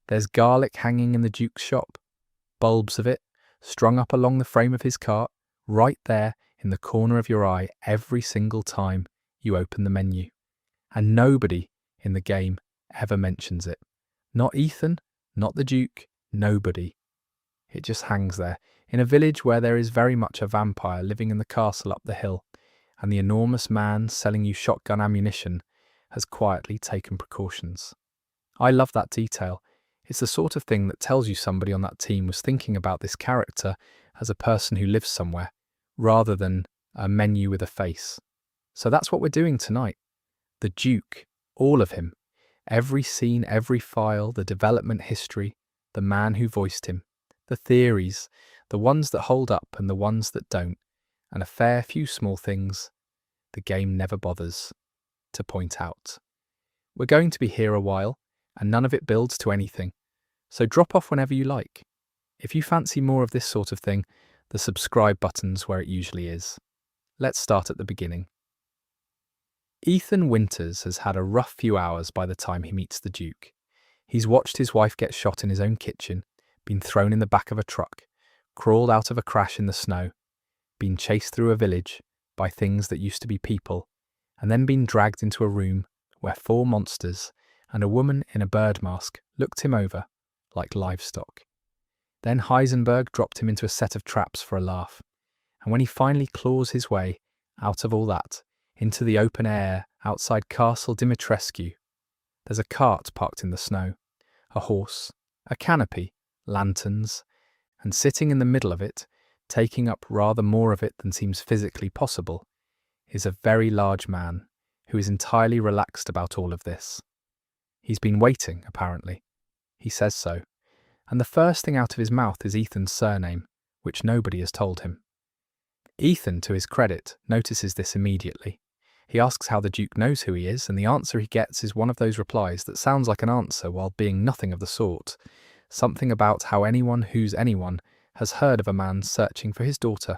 There's garlic hanging in the Duke's shop, bulbs of it, strung up along the frame of his cart, right there in the corner of your eye every single time you open the menu. And nobody in the game ever mentions it. Not Ethan, not the Duke, nobody. It just hangs there, in a village where there is very much a vampire living in the castle up the hill, and the enormous man selling you shotgun ammunition has quietly taken precautions. I love that detail. It's the sort of thing that tells you somebody on that team was thinking about this character as a person who lives somewhere, rather than a menu with a face. So that's what we're doing tonight. The Duke, all of him. Every scene, every file, the development history, the man who voiced him, the theories, the ones that hold up and the ones that don't, and a fair few small things the game never bothers to point out. We're going to be here a while, and none of it builds to anything, so drop off whenever you like. If you fancy more of this sort of thing, the subscribe button's where it usually is. Let's start at the beginning. Ethan Winters has had a rough few hours by the time he meets the Duke. He's watched his wife get shot in his own kitchen, been thrown in the back of a truck, crawled out of a crash in the snow, been chased through a village by things that used to be people, and then been dragged into a room where 4 monsters and a woman in a bird mask looked him over like livestock. Then Heisenberg dropped him into a set of traps for a laugh, and when he finally claws his way out of all that, into the open air outside Castle Dimitrescu, there's a cart parked in the snow, a horse, a canopy, lanterns, and sitting in the middle of it, taking up rather more of it than seems physically possible, is a very large man who is entirely relaxed about all of this. He's been waiting, apparently. He says so, and the first thing out of his mouth is Ethan's surname, which nobody has told him. Ethan, to his credit, notices this immediately. He asks how the Duke knows who he is, and the answer he gets is one of those replies that sounds like an answer while being nothing of the sort. Something about how anyone who's anyone has heard of a man searching for his daughter,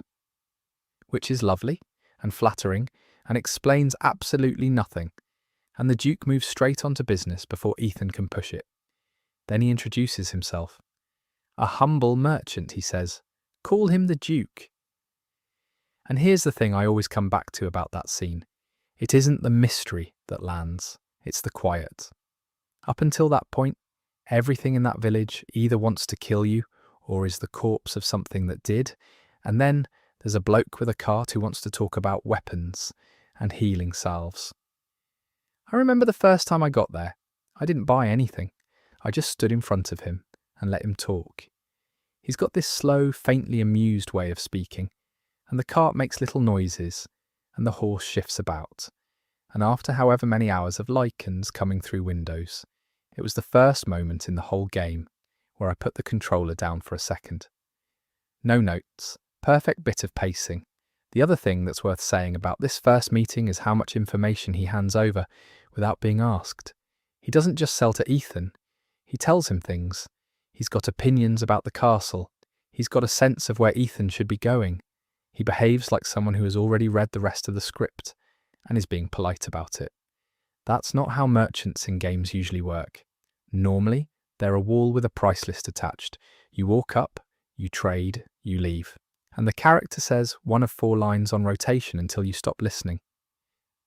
which is lovely and flattering and explains absolutely nothing, and the Duke moves straight on to business before Ethan can push it. Then he introduces himself. A humble merchant, he says. Call him the Duke. And here's the thing I always come back to about that scene. It isn't the mystery that lands, it's the quiet. Up until that point, everything in that village either wants to kill you or is the corpse of something that did, and then there's a bloke with a cart who wants to talk about weapons and healing salves. I remember the first time I got there, I didn't buy anything. I just stood in front of him and let him talk. He's got this slow, faintly amused way of speaking, and the cart makes little noises, and the horse shifts about. And after however many hours of lichens coming through windows, it was the first moment in the whole game where I put the controller down for a second. No notes, perfect bit of pacing. The other thing that's worth saying about this first meeting is how much information he hands over without being asked. He doesn't just sell to Ethan, he tells him things. He's got opinions about the castle. He's got a sense of where Ethan should be going. He behaves like someone who has already read the rest of the script and is being polite about it. That's not how merchants in games usually work. Normally, they're a wall with a price list attached. You walk up, you trade, you leave. And the character says 1 of 4 lines on rotation until you stop listening.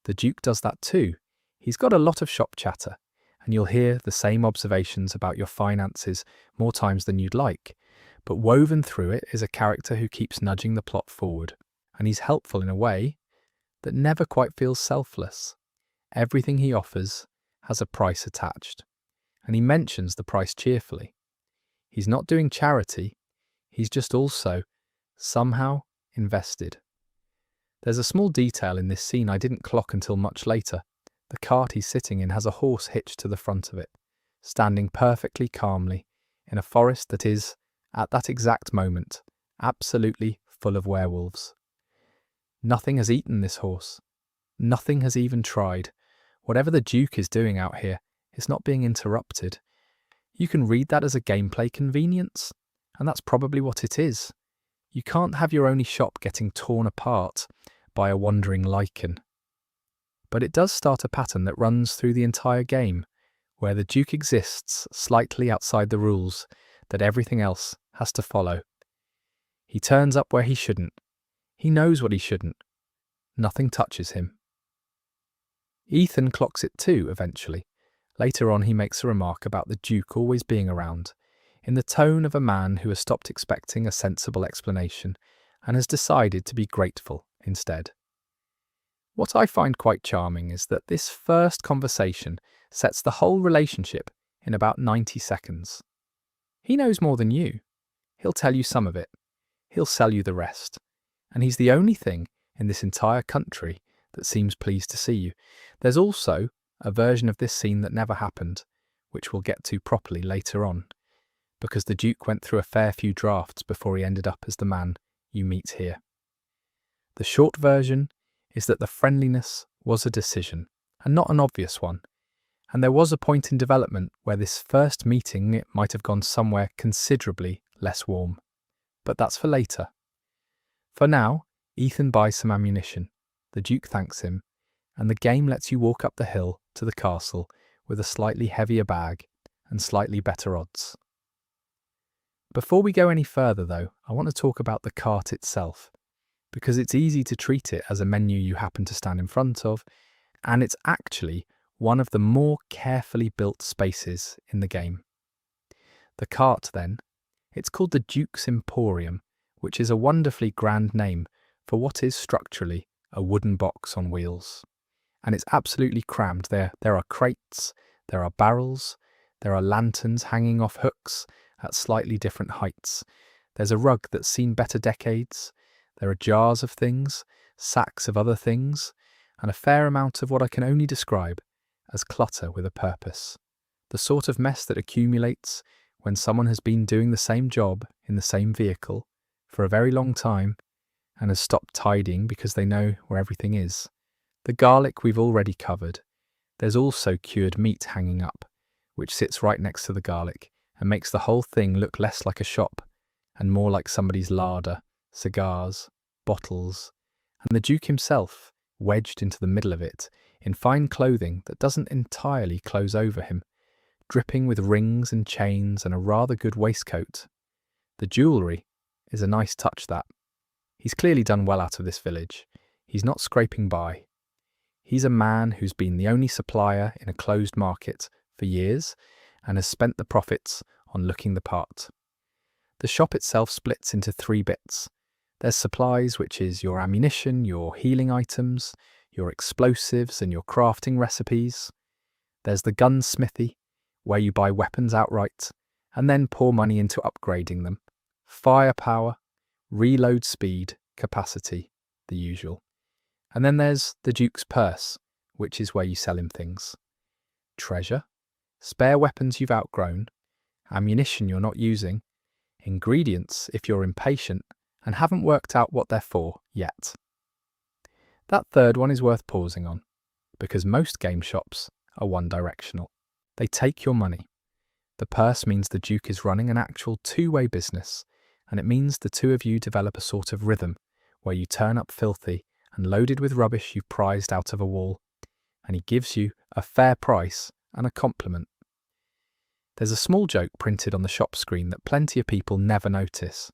The Duke does that too. He's got a lot of shop chatter, and you'll hear the same observations about your finances more times than you'd like. But woven through it is a character who keeps nudging the plot forward, and he's helpful in a way that never quite feels selfless. Everything he offers has a price attached, and he mentions the price cheerfully. He's not doing charity, he's just also somehow invested. There's a small detail in this scene I didn't clock until much later. The cart he's sitting in has a horse hitched to the front of it, standing perfectly calmly in a forest that is, at that exact moment, absolutely full of werewolves. Nothing has eaten this horse. Nothing has even tried. Whatever the Duke is doing out here is not being interrupted. You can read that as a gameplay convenience, and that's probably what it is. You can't have your only shop getting torn apart by a wandering lichen. But it does start a pattern that runs through the entire game, where the Duke exists slightly outside the rules that everything else has to follow. He turns up where he shouldn't. He knows what he shouldn't. Nothing touches him. Ethan clocks it too, eventually. Later on, he makes a remark about the Duke always being around, in the tone of a man who has stopped expecting a sensible explanation and has decided to be grateful instead. What I find quite charming is that this first conversation sets the whole relationship in about 90 seconds. He knows more than you. He'll tell you some of it. He'll sell you the rest. And he's the only thing in this entire country that seems pleased to see you. There's also a version of this scene that never happened, which we'll get to properly later on, because the Duke went through a fair few drafts before he ended up as the man you meet here. The short version is that the friendliness was a decision, and not an obvious one, and there was a point in development where this first meeting it might have gone somewhere considerably less warm. But that's for later. For now, Ethan buys some ammunition, the Duke thanks him, and the game lets you walk up the hill to the castle with a slightly heavier bag and slightly better odds. Before we go any further though, I want to talk about the cart itself, because it's easy to treat it as a menu you happen to stand in front of, and it's actually one of the more carefully built spaces in the game. The cart then, it's called the Duke's Emporium, which is a wonderfully grand name for what is structurally a wooden box on wheels. And it's absolutely crammed. There are crates, there are barrels, there are lanterns hanging off hooks at slightly different heights. There's a rug that's seen better decades. There are jars of things, sacks of other things, and a fair amount of what I can only describe as clutter with a purpose. The sort of mess that accumulates when someone has been doing the same job in the same vehicle for a very long time and has stopped tidying because they know where everything is. The garlic we've already covered. There's also cured meat hanging up, which sits right next to the garlic and makes the whole thing look less like a shop and more like somebody's larder, cigars, bottles, and the Duke himself wedged into the middle of it in fine clothing that doesn't entirely close over him, dripping with rings and chains and a rather good waistcoat. The jewellery is a nice touch, that. He's clearly done well out of this village. He's not scraping by. He's a man who's been the only supplier in a closed market for years and has spent the profits on looking the part. The shop itself splits into 3 bits. There's supplies, which is your ammunition, your healing items, your explosives and your crafting recipes. There's the gunsmithy, where you buy weapons outright and then pour money into upgrading them. Firepower, reload speed, capacity, the usual. And then there's the Duke's purse, which is where you sell him things. Treasure, spare weapons you've outgrown, ammunition you're not using, ingredients if you're impatient and haven't worked out what they're for yet. That third one is worth pausing on, because most game shops are one-directional. They take your money. The purse means the Duke is running an actual two-way business, and it means the two of you develop a sort of rhythm where you turn up filthy and loaded with rubbish you've prized out of a wall, and he gives you a fair price and a compliment. There's a small joke printed on the shop screen that plenty of people never notice.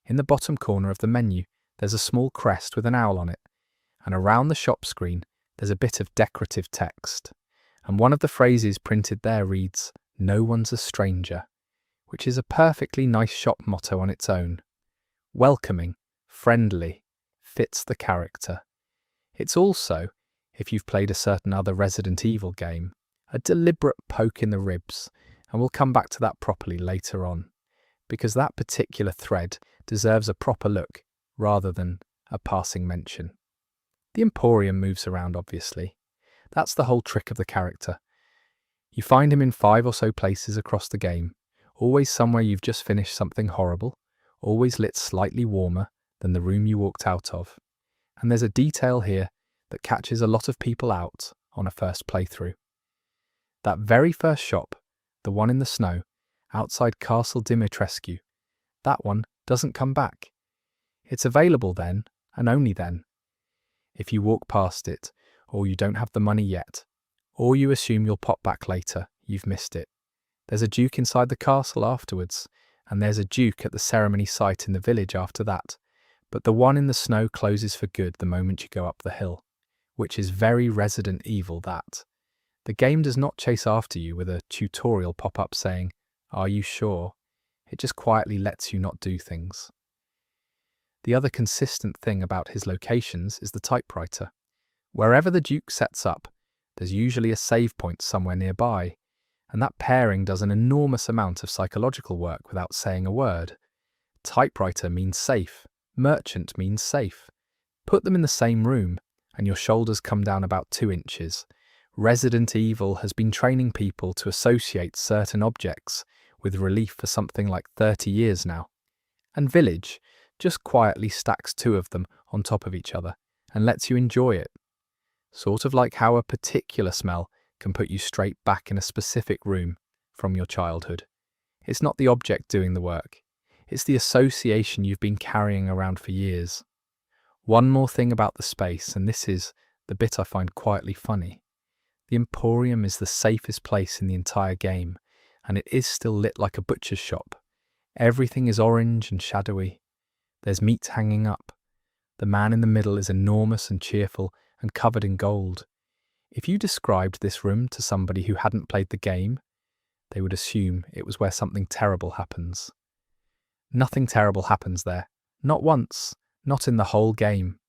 In the bottom corner of the menu, there's a small crest with an owl on it, and around the shop screen, there's a bit of decorative text. And one of the phrases printed there reads, "No one's a stranger," which is a perfectly nice shop motto on its own. Welcoming, friendly, fits the character. It's also, if you've played a certain other Resident Evil game, a deliberate poke in the ribs, and we'll come back to that properly later on, because that particular thread deserves a proper look rather than a passing mention. The Emporium moves around, obviously. That's the whole trick of the character. You find him in 5 or so places across the game, always somewhere you've just finished something horrible, always lit slightly warmer than the room you walked out of. And there's a detail here that catches a lot of people out on a first playthrough. That very first shop, the one in the snow, outside Castle Dimitrescu, that one doesn't come back. It's available then, and only then. If you walk past it, or you don't have the money yet, or you assume you'll pop back later, you've missed it. There's a duke inside the castle afterwards, and there's a duke at the ceremony site in the village after that, but the one in the snow closes for good the moment you go up the hill, which is very Resident Evil that. The game does not chase after you with a tutorial pop-up saying, "Are you sure?" It just quietly lets you not do things. The other consistent thing about his locations is the typewriter. Wherever the duke sets up, there's usually a save point somewhere nearby, and that pairing does an enormous amount of psychological work without saying a word. Typewriter means safe, merchant means safe. Put them in the same room, and your shoulders come down about 2 inches. Resident Evil has been training people to associate certain objects with relief for something like 30 years now. And Village just quietly stacks 2 of them on top of each other and lets you enjoy it. Sort of like how a particular smell can put you straight back in a specific room from your childhood. It's not the object doing the work. It's the association you've been carrying around for years. One more thing about the space, and this is the bit I find quietly funny. The Emporium is the safest place in the entire game, and it is still lit like a butcher's shop. Everything is orange and shadowy. There's meat hanging up. The man in the middle is enormous and cheerful and covered in gold. If you described this room to somebody who hadn't played the game, they would assume it was where something terrible happens. Nothing terrible happens there. Not once. Not in the whole game.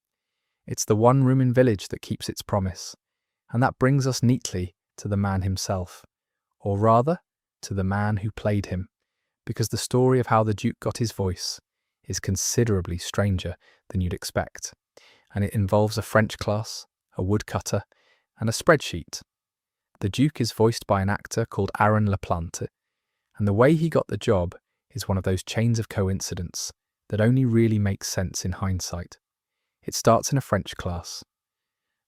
It's the one room in Village that keeps its promise. And that brings us neatly to the man himself. Or rather, to the man who played him. Because the story of how the Duke got his voice is considerably stranger than you'd expect. And it involves a French class, a woodcutter, and a spreadsheet. The Duke is voiced by an actor called Aaron LaPlante, and the way he got the job is one of those chains of coincidence that only really makes sense in hindsight. It starts in a French class.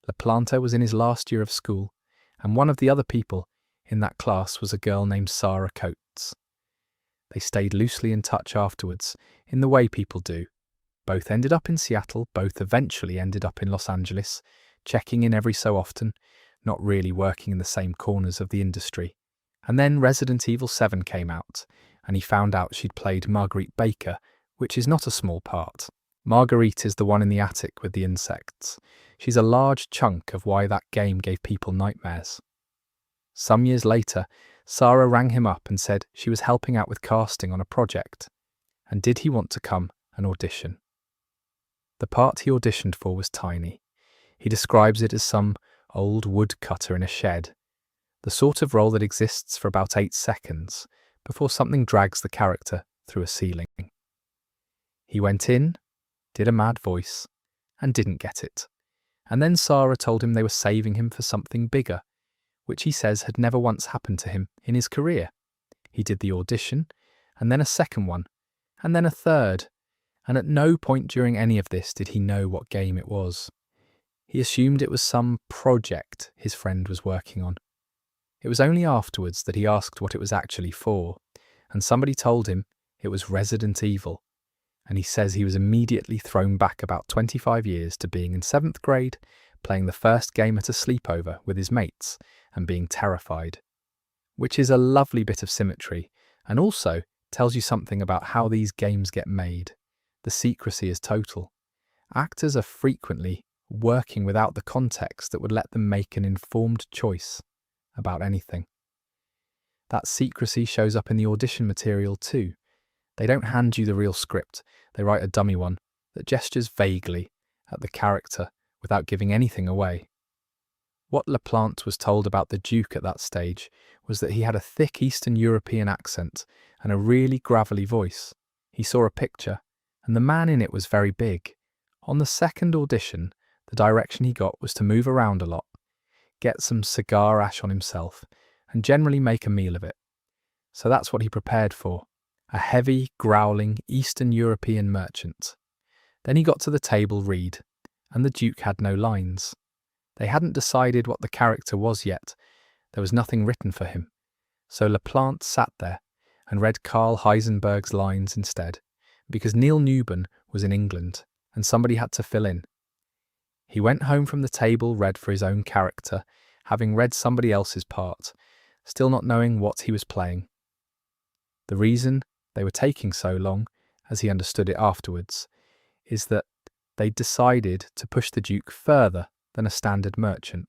LaPlante was in his last year of school, and one of the other people in that class was a girl named Sarah Coates. They stayed loosely in touch afterwards, in the way people do. Both ended up in Seattle, both eventually ended up in Los Angeles, checking in every so often, not really working in the same corners of the industry. And then Resident Evil 7 came out, and he found out she'd played Marguerite Baker, which is not a small part. Marguerite is the one in the attic with the insects. She's a large chunk of why that game gave people nightmares. Some years later, Sarah rang him up and said she was helping out with casting on a project, and did he want to come and audition. The part he auditioned for was tiny. He describes it as some old woodcutter in a shed, the sort of role that exists for about 8 seconds before something drags the character through a ceiling. He went in, did a mad voice, and didn't get it. And then Sarah told him they were saving him for something bigger, which he says had never once happened to him in his career. He did the audition, and then a second one, and then a third, and at no point during any of this did he know what game it was. He assumed it was some project his friend was working on. It was only afterwards that he asked what it was actually for, and somebody told him it was Resident Evil, and he says he was immediately thrown back about 25 years to being in 7th grade, playing the first game at a sleepover with his mates, and being terrified. Which is a lovely bit of symmetry, and also tells you something about how these games get made. The secrecy is total. Actors are frequently working without the context that would let them make an informed choice about anything. That secrecy shows up in the audition material too. They don't hand you the real script, they write a dummy one that gestures vaguely at the character without giving anything away. What LaPlante was told about the Duke at that stage was that he had a thick Eastern European accent and a really gravelly voice. He saw a picture, and the man in it was very big. On the second audition, the direction he got was to move around a lot, get some cigar ash on himself, and generally make a meal of it. So that's what he prepared for, a heavy, growling Eastern European merchant. Then he got to the table read, and the Duke had no lines. They hadn't decided what the character was yet. There was nothing written for him. So LaPlante sat there and read Carl Heisenberg's lines instead, because Neil Newbern was in England, and somebody had to fill in. He went home from the table read for his own character, having read somebody else's part, still not knowing what he was playing. The reason they were taking so long, as he understood it afterwards, is that they decided to push the Duke further than a standard merchant.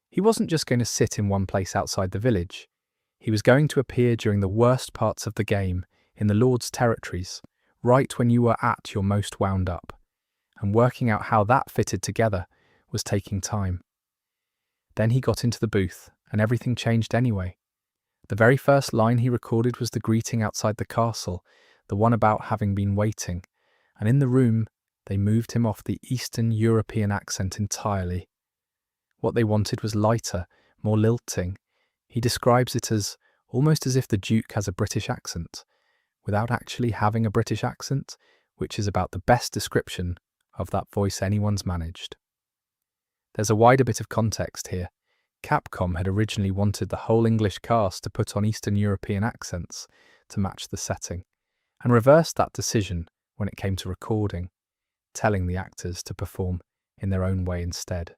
He wasn't just going to sit in one place outside the village. He was going to appear during the worst parts of the game in the Lord's territories, right when you were at your most wound up. And working out how that fitted together was taking time. Then he got into the booth, and everything changed anyway. The very first line he recorded was the greeting outside the castle, the one about having been waiting, and in the room they moved him off the Eastern European accent entirely. What they wanted was lighter, more lilting. He describes it as almost as if the Duke has a British accent, without actually having a British accent, which is about the best description of that voice anyone's managed. There's a wider bit of context here. Capcom had originally wanted the whole English cast to put on Eastern European accents to match the setting, and reversed that decision when it came to recording, telling the actors to perform in their own way instead.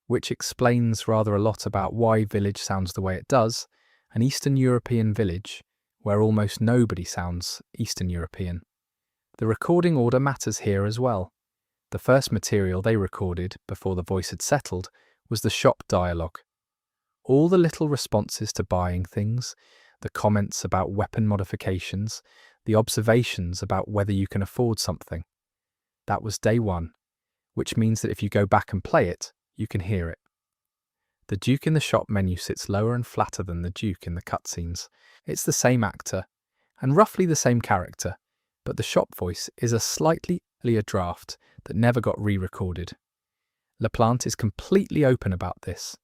Which explains rather a lot about why Village sounds the way it does, an Eastern European village where almost nobody sounds Eastern European. The recording order matters here as well. The first material they recorded before the voice had settled was the shop dialogue. All the little responses to buying things, the comments about weapon modifications, the observations about whether you can afford something. That was day one, which means that if you go back and play it, you can hear it. The Duke in the shop menu sits lower and flatter than the Duke in the cutscenes. It's the same actor, and roughly the same character, but the shop voice is a slightly earlier draft that never got re-recorded. LaPlante is completely open about this.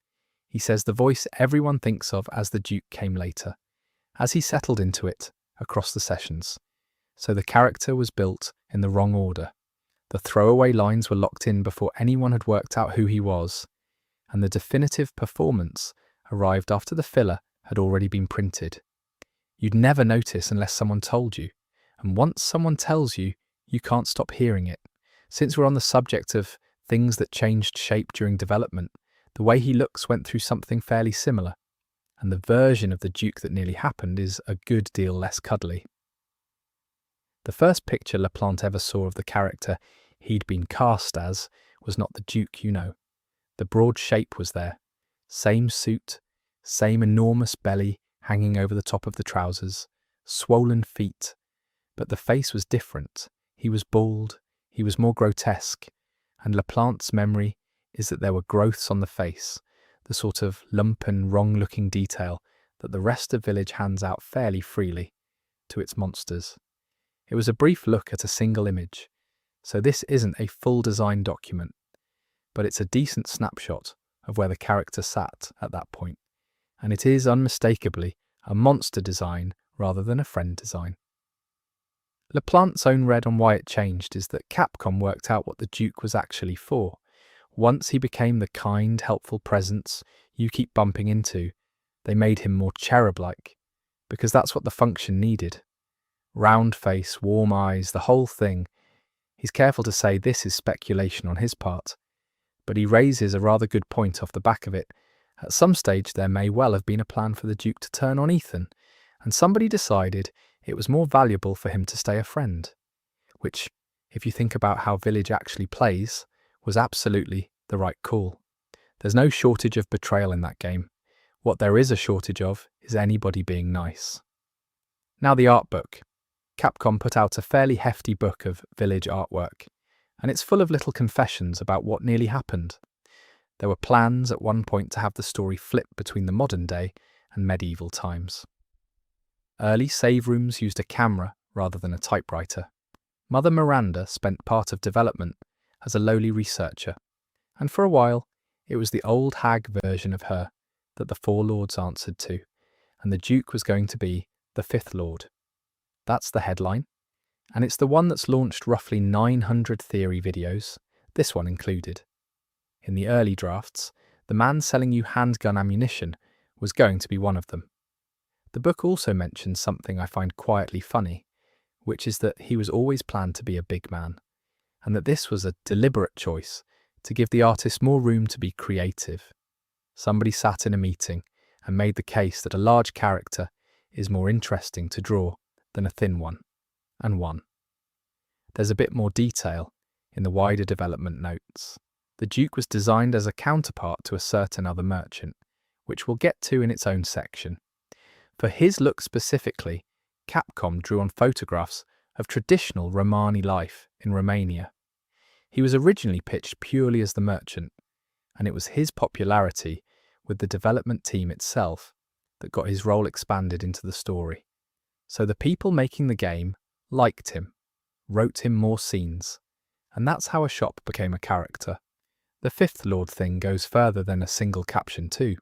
He says the voice everyone thinks of as the Duke came later, as he settled into it across the sessions. So the character was built in the wrong order. The throwaway lines were locked in before anyone had worked out who he was, and the definitive performance arrived after the filler had already been printed. You'd never notice unless someone told you, and once someone tells you, you can't stop hearing it. Since we're on the subject of things that changed shape during development, the way he looks went through something fairly similar, and the version of the Duke that nearly happened is a good deal less cuddly. The first picture LaPlante ever saw of the character he'd been cast as was not the Duke, you know. The broad shape was there. Same suit, same enormous belly hanging over the top of the trousers, swollen feet. But the face was different. He was bald, he was more grotesque, and LaPlante's memory is that there were growths on the face, the sort of lumpen, wrong-looking detail that the rest of Village hands out fairly freely to its monsters. It was a brief look at a single image, so this isn't a full design document, but it's a decent snapshot of where the character sat at that point, and it is unmistakably a monster design rather than a friend design. LaPlante's own read on why it changed is that Capcom worked out what the Duke was actually for. Once he became the kind, helpful presence you keep bumping into, they made him more cherub-like, because that's what the function needed. Round face, warm eyes, the whole thing. He's careful to say this is speculation on his part, but he raises a rather good point off the back of it. At some stage there may well have been a plan for the Duke to turn on Ethan, and somebody decided it was more valuable for him to stay a friend, which, if you think about how Village actually plays, was absolutely the right call. There's no shortage of betrayal in that game. What there is a shortage of is anybody being nice. Now the art book. Capcom put out a fairly hefty book of Village artwork, and it's full of little confessions about what nearly happened. There were plans at one point to have the story flip between the modern day and medieval times. Early save rooms used a camera rather than a typewriter. Mother Miranda spent part of development as a lowly researcher, and for a while it was the old hag version of her that the four lords answered to, and the Duke was going to be the fifth lord. That's the headline, and it's the one that's launched roughly 900 theory videos, this one included. In the early drafts, the man selling you handgun ammunition was going to be one of them. The book also mentions something I find quietly funny, which is that he was always planned to be a big man, and that this was a deliberate choice to give the artist more room to be creative. Somebody sat in a meeting and made the case that a large character is more interesting to draw than a thin one, and won. There's a bit more detail in the wider development notes. The Duke was designed as a counterpart to a certain other merchant, which we'll get to in its own section. For his look specifically, Capcom drew on photographs of traditional Romani life in Romania. He was originally pitched purely as the merchant, and it was his popularity with the development team itself that got his role expanded into the story. So the people making the game liked him, wrote him more scenes, and that's how a shop became a character. The Fifth Lord thing goes further than a single caption too.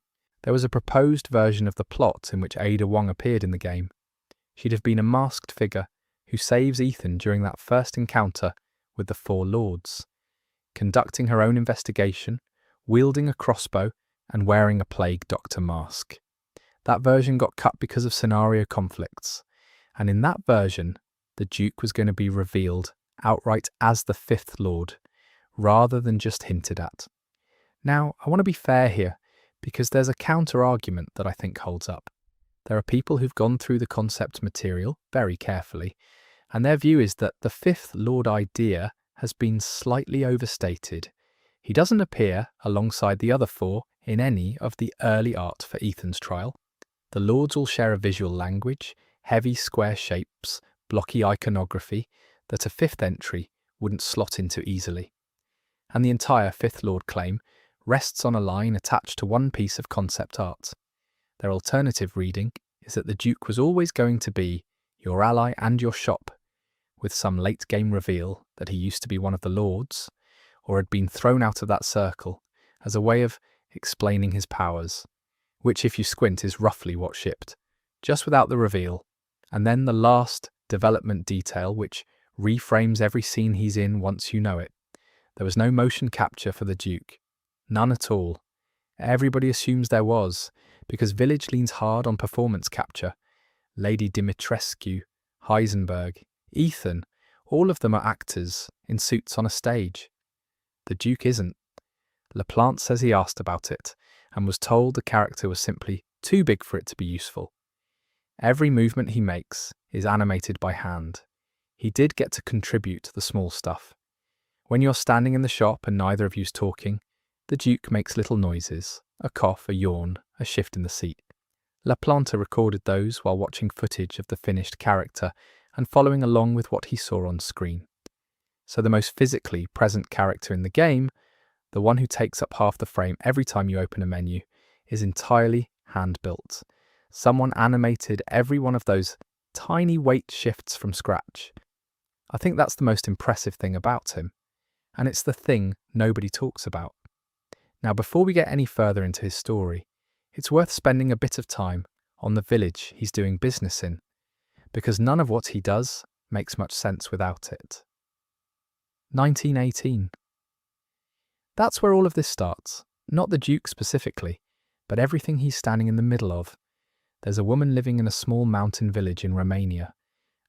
There was a proposed version of the plot in which Ada Wong appeared in the game. She'd have been a masked figure who saves Ethan during that first encounter with the Four Lords, conducting her own investigation, wielding a crossbow, and wearing a plague doctor mask. That version got cut because of scenario conflicts, and in that version, the Duke was going to be revealed outright as the Fifth Lord, rather than just hinted at. Now, I want to be fair here, because there's a counter-argument that I think holds up. There are people who've gone through the concept material very carefully, and their view is that the Fifth Lord idea has been slightly overstated. He doesn't appear alongside the other four in any of the early art for Ethan's trial. The Lords all share a visual language, heavy square shapes, blocky iconography that a fifth entry wouldn't slot into easily. And the entire Fifth Lord claim rests on a line attached to one piece of concept art. Their alternative reading is that the Duke was always going to be your ally and your shop, with some late-game reveal that he used to be one of the Lords, or had been thrown out of that circle as a way of explaining his powers, which if you squint is roughly what shipped, just without the reveal, and then the last development detail which reframes every scene he's in once you know it. There was no motion capture for the Duke. None at all. Everybody assumes there was, because Village leans hard on performance capture. Lady Dimitrescu, Heisenberg, Ethan, all of them are actors in suits on a stage. The Duke isn't. LaPlante says he asked about it, and was told the character was simply too big for it to be useful. Every movement he makes is animated by hand. He did get to contribute to the small stuff. When you're standing in the shop and neither of you's talking, the Duke makes little noises, a cough, a yawn, a shift in the seat. LaPlante recorded those while watching footage of the finished character and following along with what he saw on screen. So the most physically present character in the game, the one who takes up half the frame every time you open a menu, is entirely hand-built. Someone animated every one of those tiny weight shifts from scratch. I think that's the most impressive thing about him, and it's the thing nobody talks about. Now, before we get any further into his story, it's worth spending a bit of time on the village he's doing business in, because none of what he does makes much sense without it. 1918. That's where all of this starts, not the Duke specifically, but everything he's standing in the middle of. There's a woman living in a small mountain village in Romania,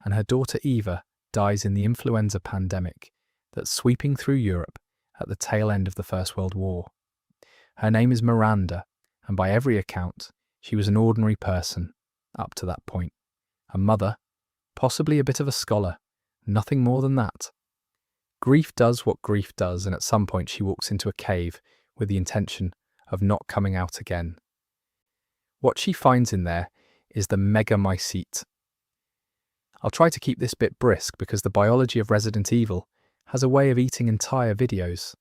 and her daughter Eva dies in the influenza pandemic that's sweeping through Europe at the tail end of the First World War. Her name is Miranda, and by every account, she was an ordinary person up to that point. A mother, possibly a bit of a scholar, nothing more than that. Grief does what grief does, and at some point she walks into a cave with the intention of not coming out again. What she finds in there is the megamycete. I'll try to keep this bit brisk because the biology of Resident Evil has a way of eating entire videos.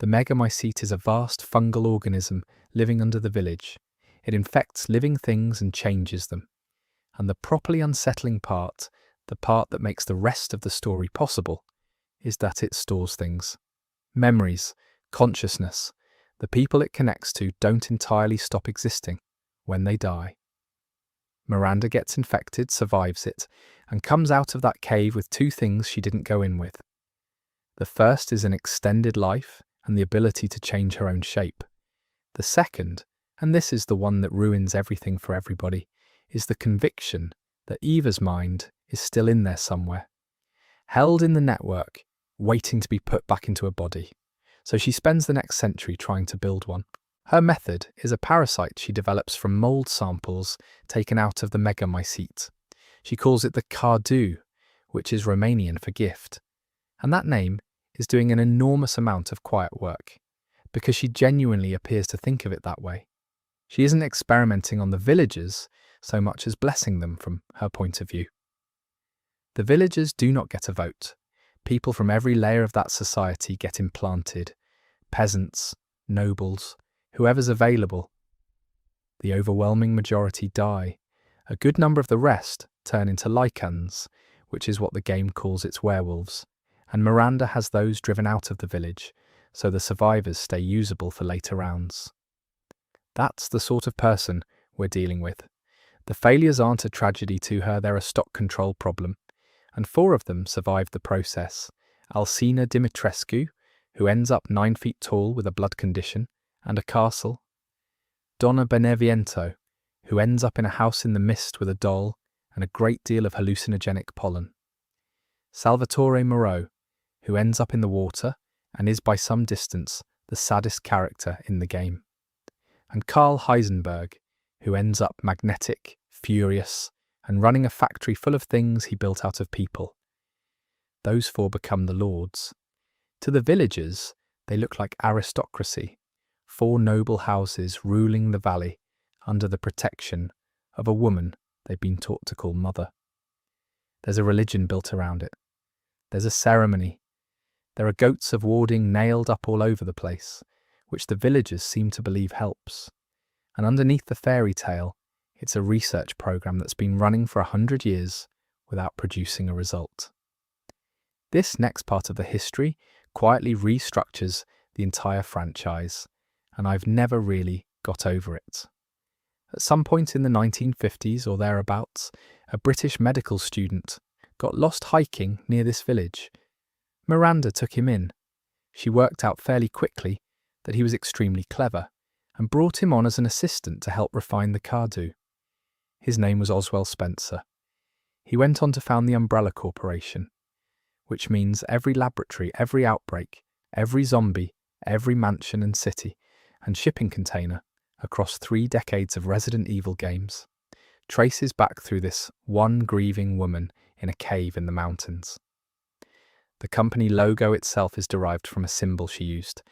The megamycete is a vast fungal organism living under the village. It infects living things and changes them. And the properly unsettling part, the part that makes the rest of the story possible, is that it stores things. Memories, consciousness. The people it connects to don't entirely stop existing when they die. Miranda gets infected, survives it, and comes out of that cave with two things she didn't go in with. The first is an extended life and the ability to change her own shape. The second, and this is the one that ruins everything for everybody, is the conviction that Eva's mind is still in there somewhere, held in the network, waiting to be put back into a body. So she spends the next century trying to build one. Her method is a parasite she develops from mold samples taken out of the megamycete. She calls it the cardu, which is Romanian for gift. And that name is doing an enormous amount of quiet work, because she genuinely appears to think of it that way. She isn't experimenting on the villagers so much as blessing them from her point of view. The villagers do not get a vote. People from every layer of that society get implanted. Peasants, nobles, whoever's available. The overwhelming majority die. A good number of the rest turn into lycans, which is what the game calls its werewolves, and Miranda has those driven out of the village, so the survivors stay usable for later rounds. That's the sort of person we're dealing with. The failures aren't a tragedy to her, they're a stock control problem, and 4 of them survived the process. Alcina Dimitrescu, who ends up 9 feet tall with a blood condition and a castle. Donna Beneviento, who ends up in a house in the mist with a doll and a great deal of hallucinogenic pollen. Salvatore Moreau, who ends up in the water and is by some distance the saddest character in the game. And Karl Heisenberg, who ends up magnetic, furious, and running a factory full of things he built out of people. Those 4 become the lords. To the villagers, they look like aristocracy, 4 noble houses ruling the valley under the protection of a woman they've been taught to call mother. There's a religion built around it. There's a ceremony. There are goats of warding nailed up all over the place, which the villagers seem to believe helps. And underneath the fairy tale, it's a research program that's been running for 100 years without producing a result. This next part of the history quietly restructures the entire franchise, and I've never really got over it. At some point in the 1950s or thereabouts, a British medical student got lost hiking near this village. Miranda took him in. She worked out fairly quickly that he was extremely clever and brought him on as an assistant to help refine the cardu. His name was Oswell Spencer. He went on to found the Umbrella Corporation, which means every laboratory, every outbreak, every zombie, every mansion and city, and shipping container across 3 decades of Resident Evil games traces back through this one grieving woman in a cave in the mountains. The company logo itself is derived from a symbol she used.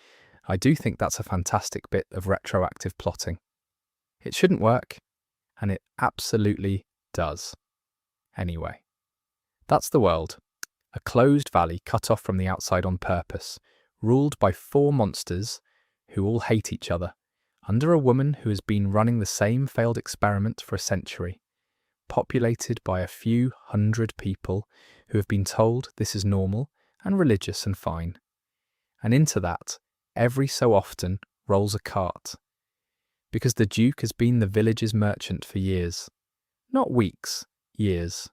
I do think that's a fantastic bit of retroactive plotting. It shouldn't work, and it absolutely does. Anyway, that's the world. A closed valley cut off from the outside on purpose, ruled by 4 monsters who all hate each other, under a woman who has been running the same failed experiment for a century, populated by a few hundred people who have been told this is normal and religious and fine. And into that, every so often, rolls a cart. Because the Duke has been the village's merchant for years. Not weeks, years.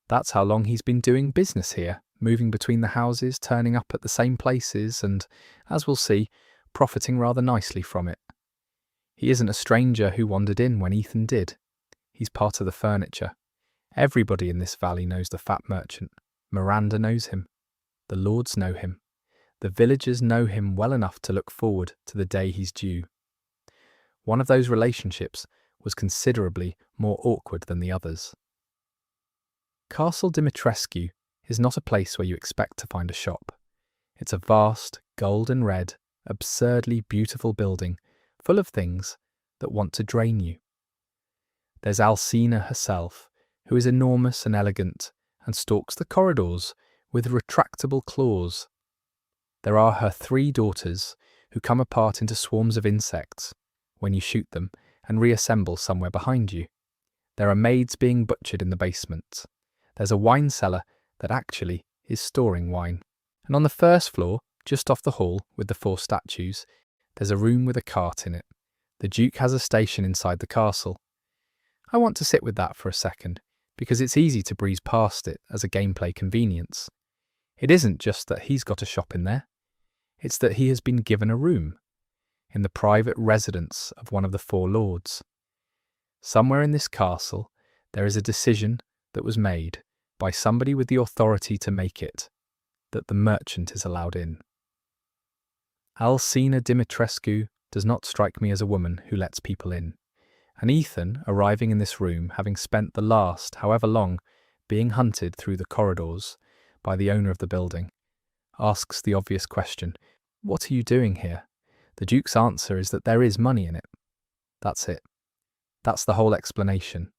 That's how long he's been doing business here, moving between the houses, turning up at the same places and, as we'll see, profiting rather nicely from it. He isn't a stranger who wandered in when Ethan did. He's part of the furniture. Everybody in this valley knows the fat merchant. Miranda knows him. The lords know him. The villagers know him well enough to look forward to the day he's due. One of those relationships was considerably more awkward than the others. Castle Dimitrescu is not a place where you expect to find a shop. It's a vast, golden red, absurdly beautiful building full of things that want to drain you. There's Alcina herself, who is enormous and elegant and stalks the corridors with retractable claws. There are her 3 daughters, who come apart into swarms of insects when you shoot them and reassemble somewhere behind you. There are maids being butchered in the basement. There's a wine cellar that actually is storing wine. And on the first floor, just off the hall with the 4 statues, there's a room with a cart in it. The Duke has a station inside the castle. I want to sit with that for a second, because it's easy to breeze past it as a gameplay convenience. It isn't just that he's got a shop in there. It's that he has been given a room in the private residence of one of the 4 lords. Somewhere in this castle, there is a decision that was made by somebody with the authority to make it, that the merchant is allowed in. Alcina Dimitrescu does not strike me as a woman who lets people in. And Ethan, arriving in this room, having spent the last, however long, being hunted through the corridors by the owner of the building, asks the obvious question, "What are you doing here?" The Duke's answer is that there is money in it. That's it. That's the whole explanation.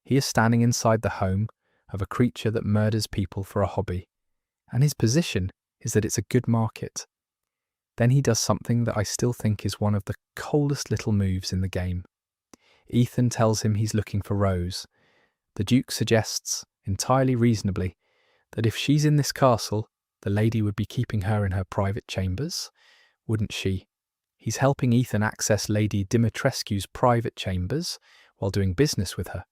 He is standing inside the home of a creature that murders people for a hobby, and his position is that it's a good market. Then he does something that I still think is one of the coldest little moves in the game. Ethan tells him he's looking for Rose. The Duke suggests, entirely reasonably, that if she's in this castle, the lady would be keeping her in her private chambers, wouldn't she? He's helping Ethan access Lady Dimitrescu's private chambers while doing business with her.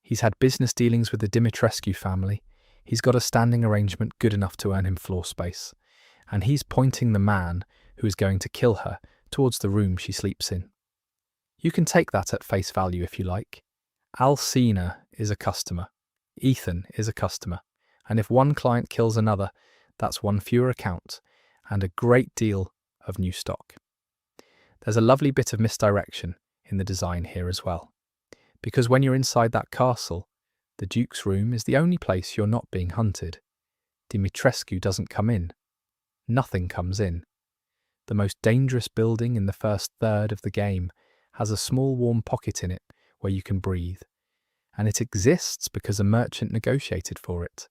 He's had business dealings with the Dimitrescu family. He's got a standing arrangement good enough to earn him floor space. And he's pointing the man who is going to kill her towards the room she sleeps in. You can take that at face value if you like. Alcina is a customer. Ethan is a customer. And if one client kills another, that's one fewer account and a great deal of new stock. There's a lovely bit of misdirection in the design here as well. Because when you're inside that castle, the Duke's room is the only place you're not being hunted. Dimitrescu doesn't come in. Nothing comes in. The most dangerous building in the first third of the game has a small warm pocket in it where you can breathe. And it exists because a merchant negotiated for it.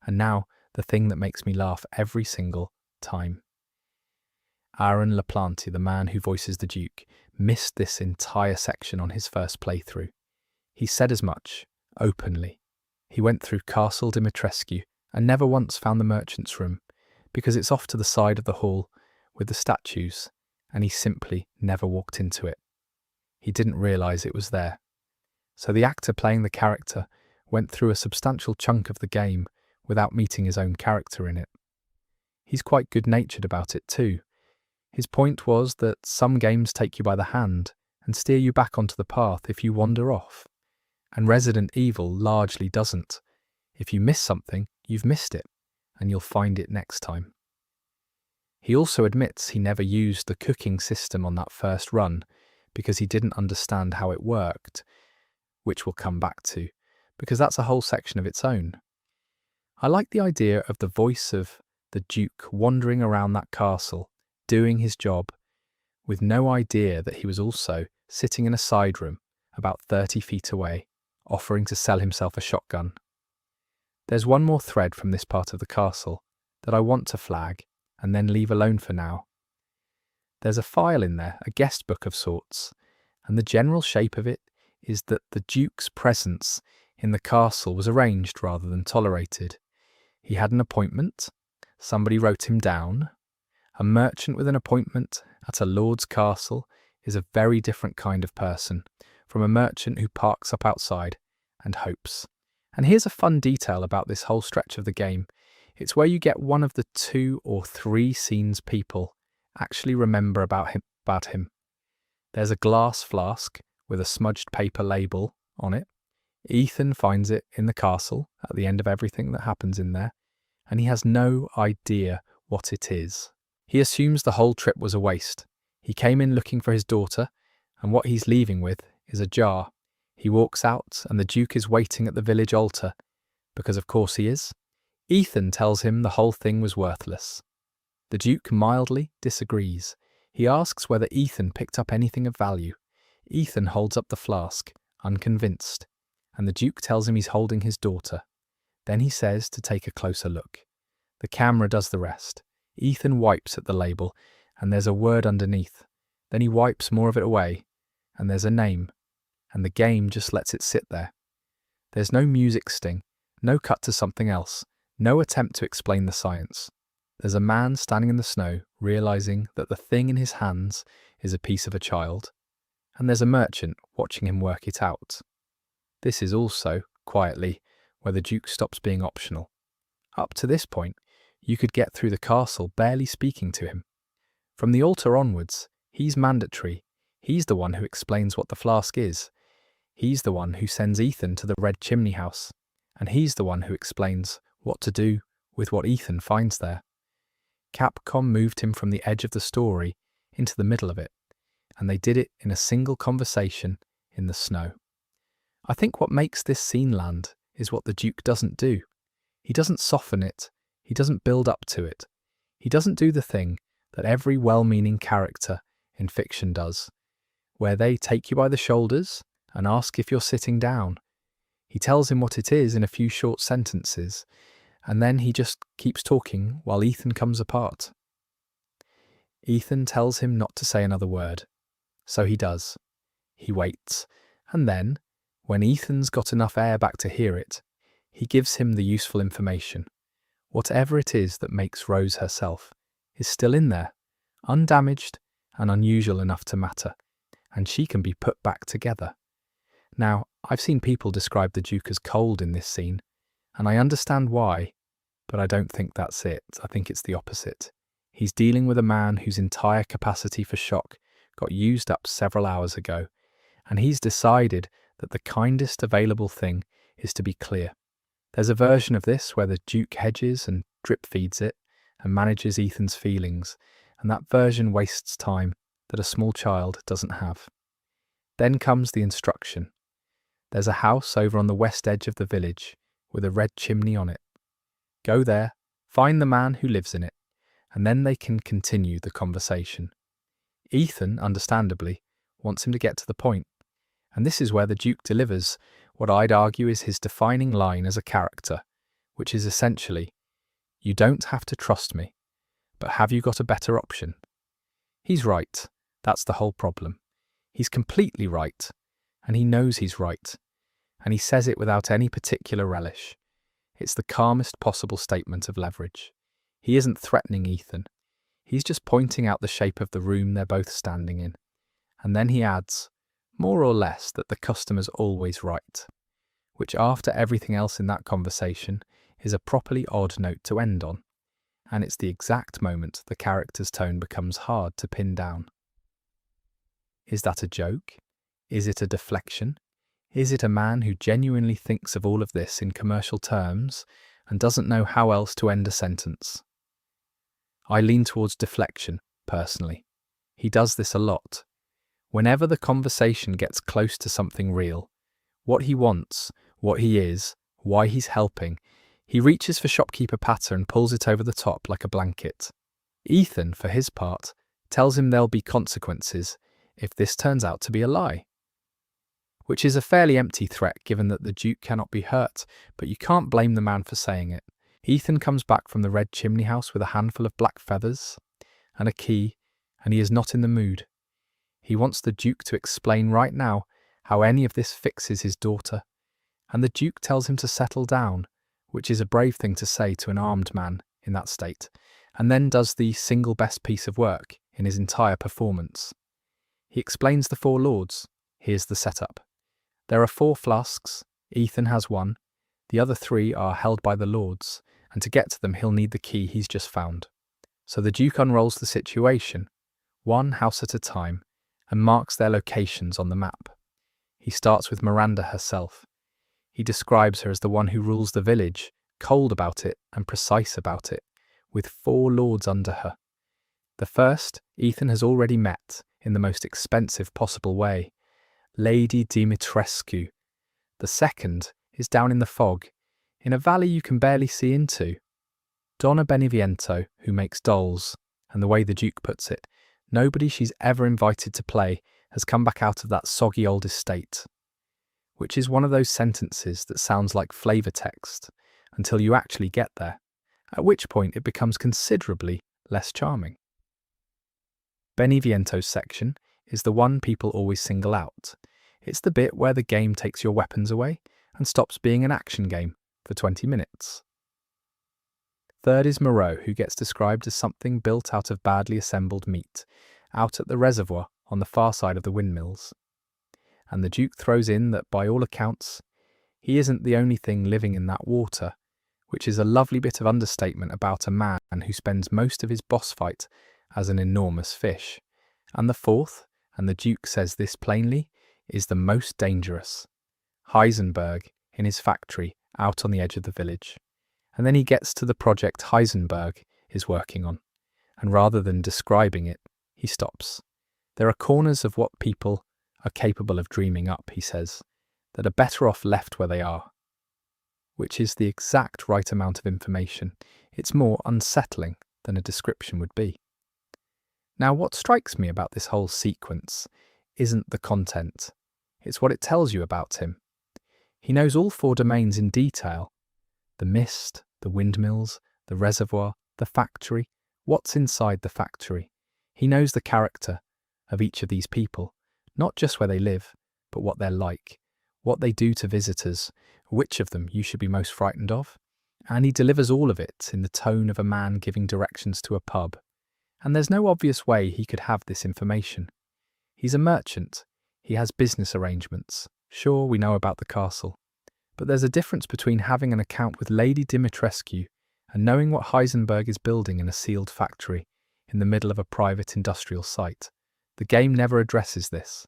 And now, the thing that makes me laugh every single time. Aaron LaPlante, the man who voices the Duke, missed this entire section on his first playthrough. He said as much, openly. He went through Castle Dimitrescu and never once found the merchant's room, because it's off to the side of the hall with the statues, and he simply never walked into it. He didn't realise it was there. So the actor playing the character went through a substantial chunk of the game without meeting his own character in it. He's quite good-natured about it too. His point was that some games take you by the hand and steer you back onto the path if you wander off. And Resident Evil largely doesn't. If you miss something, you've missed it, and you'll find it next time. He also admits he never used the cooking system on that first run because he didn't understand how it worked, which we'll come back to, because that's a whole section of its own. I like the idea of the voice of the Duke wandering around that castle, doing his job, with no idea that he was also sitting in a side room about 30 feet away, offering to sell himself a shotgun. There's one more thread from this part of the castle that I want to flag and then leave alone for now. There's a file in there, a guest book of sorts, and the general shape of it is that the Duke's presence in the castle was arranged rather than tolerated. He had an appointment, somebody wrote him down. A merchant with an appointment at a lord's castle is a very different kind of person from a merchant who parks up outside and hopes. And here's a fun detail about this whole stretch of the game. It's where you get one of the 2 or 3 scenes people actually remember about him. There's a glass flask with a smudged paper label on it. Ethan finds it in the castle at the end of everything that happens in there, and he has no idea what it is. He assumes the whole trip was a waste. He came in looking for his daughter, and what he's leaving with is a jar. He walks out, and the Duke is waiting at the village altar, because of course he is. Ethan tells him the whole thing was worthless. The Duke mildly disagrees. He asks whether Ethan picked up anything of value. Ethan holds up the flask, unconvinced, and the Duke tells him he's holding his daughter. Then he says to take a closer look. The camera does the rest. Ethan wipes at the label, and there's a word underneath. Then he wipes more of it away, and there's a name, and the game just lets it sit there. There's no music sting, no cut to something else, no attempt to explain the science. There's a man standing in the snow, realizing that the thing in his hands is a piece of a child, and there's a merchant watching him work it out. This is also, quietly, where the Duke stops being optional. Up to this point, you could get through the castle barely speaking to him. From the altar onwards, he's mandatory. He's the one who explains what the flask is. He's the one who sends Ethan to the Red Chimney House, and he's the one who explains what to do with what Ethan finds there. Capcom moved him from the edge of the story into the middle of it, and they did it in a single conversation in the snow. I think what makes this scene land is what the Duke doesn't do. He doesn't soften it, he doesn't build up to it. He doesn't do the thing that every well-meaning character in fiction does, where they take you by the shoulders and ask if you're sitting down. He tells him what it is in a few short sentences, and then he just keeps talking while Ethan comes apart. Ethan tells him not to say another word, so he does. He waits, and then, when Ethan's got enough air back to hear it, he gives him the useful information. Whatever it is that makes Rose herself is still in there, undamaged and unusual enough to matter, and she can be put back together. Now, I've seen people describe the Duke as cold in this scene, and I understand why, but I don't think that's it. I think it's the opposite. He's dealing with a man whose entire capacity for shock got used up several hours ago, and he's decided that the kindest available thing is to be clear. There's a version of this where the Duke hedges and drip feeds it and manages Ethan's feelings, and that version wastes time that a small child doesn't have. Then comes the instruction. There's a house over on the west edge of the village with a red chimney on it. Go there, find the man who lives in it, and then they can continue the conversation. Ethan, understandably, wants him to get to the point, and this is where the Duke delivers what I'd argue is his defining line as a character, which is essentially, "You don't have to trust me, but have you got a better option?" He's right. That's the whole problem. He's completely right, and he knows he's right, and he says it without any particular relish. It's the calmest possible statement of leverage. He isn't threatening Ethan. He's just pointing out the shape of the room they're both standing in. And then he adds, more or less, that the customer's always right, which after everything else in that conversation is a properly odd note to end on, and it's the exact moment the character's tone becomes hard to pin down. Is that a joke? Is it a deflection? Is it a man who genuinely thinks of all of this in commercial terms and doesn't know how else to end a sentence? I lean towards deflection, personally. He does this a lot. Whenever the conversation gets close to something real, what he wants, what he is, why he's helping, he reaches for shopkeeper Patter and pulls it over the top like a blanket. Ethan, for his part, tells him there'll be consequences if this turns out to be a lie. Which is a fairly empty threat given that the Duke cannot be hurt, but you can't blame the man for saying it. Ethan comes back from the red chimney house with a handful of black feathers and a key, and he is not in the mood. He wants the Duke to explain right now how any of this fixes his daughter, and the Duke tells him to settle down, which is a brave thing to say to an armed man in that state, and then does the single best piece of work in his entire performance. He explains the 4 lords. Here's the setup. There are 4 flasks, Ethan has 1, the other 3 are held by the lords, and to get to them he'll need the key he's just found. So the Duke unrolls the situation, one house at a time, and marks their locations on the map. He starts with Miranda herself. He describes her as the one who rules the village, cold about it and precise about it, with 4 lords under her. The first Ethan has already met in the most expensive possible way, Lady Dimitrescu. The second is down in the fog, in a valley you can barely see into. Donna Beneviento, who makes dolls, and the way the Duke puts it, nobody she's ever invited to play has come back out of that soggy old estate. Which is one of those sentences that sounds like flavour text until you actually get there, at which point it becomes considerably less charming. Beneviento's section is the one people always single out. It's the bit where the game takes your weapons away and stops being an action game for 20 minutes. Third is Moreau, who gets described as something built out of badly assembled meat, out at the reservoir on the far side of the windmills. And the Duke throws in that by all accounts, he isn't the only thing living in that water, which is a lovely bit of understatement about a man who spends most of his boss fight as an enormous fish. And the fourth, and the Duke says this plainly, is the most dangerous. Heisenberg, in his factory, out on the edge of the village. And then he gets to the project Heisenberg is working on, and rather than describing it, he stops. There are corners of what people are capable of dreaming up, he says, that are better off left where they are, which is the exact right amount of information. It's more unsettling than a description would be. Now, what strikes me about this whole sequence isn't the content, it's what it tells you about him. He knows all 4 domains in detail: the mist, the windmills, the reservoir, the factory, what's inside the factory. He knows the character of each of these people, not just where they live, but what they're like, what they do to visitors, which of them you should be most frightened of. And he delivers all of it in the tone of a man giving directions to a pub. And there's no obvious way he could have this information. He's a merchant. He has business arrangements. Sure, we know about the castle. But there's a difference between having an account with Lady Dimitrescu and knowing what Heisenberg is building in a sealed factory in the middle of a private industrial site. The game never addresses this.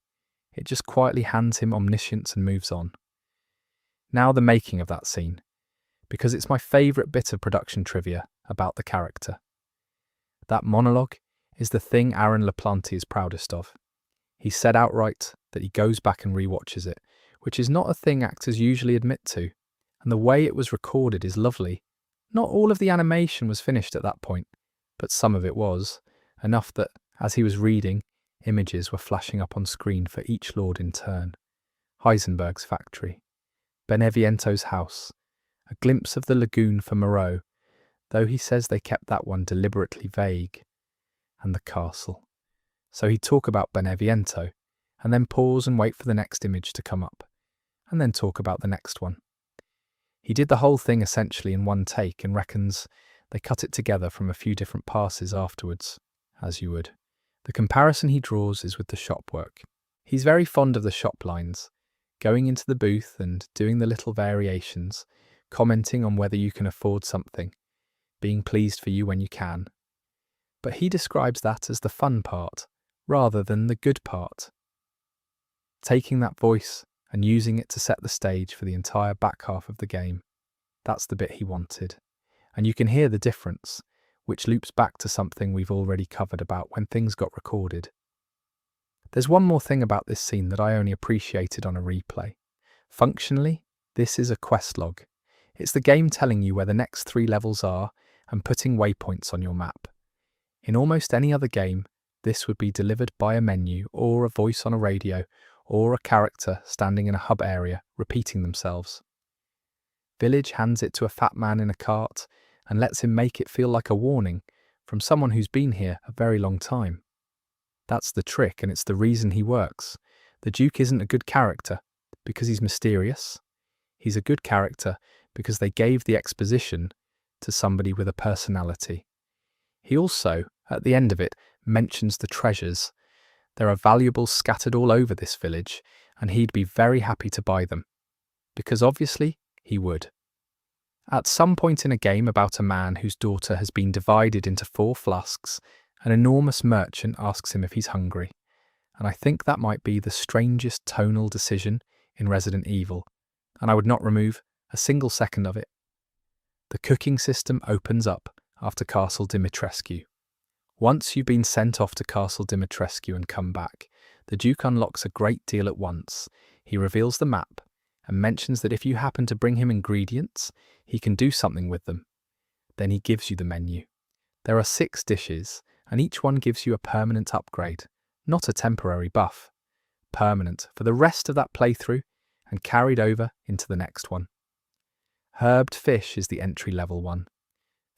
It just quietly hands him omniscience and moves on. Now the making of that scene, because it's my favourite bit of production trivia about the character. That monologue is the thing Aaron LaPlante is proudest of. He said outright that he goes back and rewatches it, which is not a thing actors usually admit to, and the way it was recorded is lovely. Not all of the animation was finished at that point, but some of it was, enough that, as he was reading, images were flashing up on screen for each lord in turn. Heisenberg's factory, Beneviento's house, a glimpse of the lagoon for Moreau, though he says they kept that one deliberately vague, and the castle. So he'd talk about Beneviento, and then pause and wait for the next image to come up, and then talk about the next one. He did the whole thing essentially in one take and reckons they cut it together from a few different passes afterwards, as you would. The comparison he draws is with the shop work. He's very fond of the shop lines, going into the booth and doing the little variations, commenting on whether you can afford something, being pleased for you when you can. But he describes that as the fun part, rather than the good part. Taking that voice and using it to set the stage for the entire back half of the game. That's the bit he wanted. And you can hear the difference, which loops back to something we've already covered about when things got recorded. There's one more thing about this scene that I only appreciated on a replay. Functionally, this is a quest log. It's the game telling you where the next 3 levels are and putting waypoints on your map. In almost any other game, this would be delivered by a menu or a voice on a radio or a character standing in a hub area repeating themselves. Village hands it to a fat man in a cart and lets him make it feel like a warning from someone who's been here a very long time. That's the trick, and it's the reason he works. The Duke isn't a good character because he's mysterious. He's a good character because they gave the exposition to somebody with a personality. He also, at the end of it, mentions the treasures. There are valuables scattered all over this village, and he'd be very happy to buy them. Because obviously, he would. At some point in a game about a man whose daughter has been divided into 4 flasks, an enormous merchant asks him if he's hungry. And I think that might be the strangest tonal decision in Resident Evil, and I would not remove a single second of it. The cooking system opens up after Castle Dimitrescu. Once you've been sent off to Castle Dimitrescu and come back, the Duke unlocks a great deal at once. He reveals the map and mentions that if you happen to bring him ingredients, he can do something with them. Then he gives you the menu. There are 6 dishes, and each one gives you a permanent upgrade, not a temporary buff. Permanent for the rest of that playthrough and carried over into the next one. Herbed fish is the entry-level one.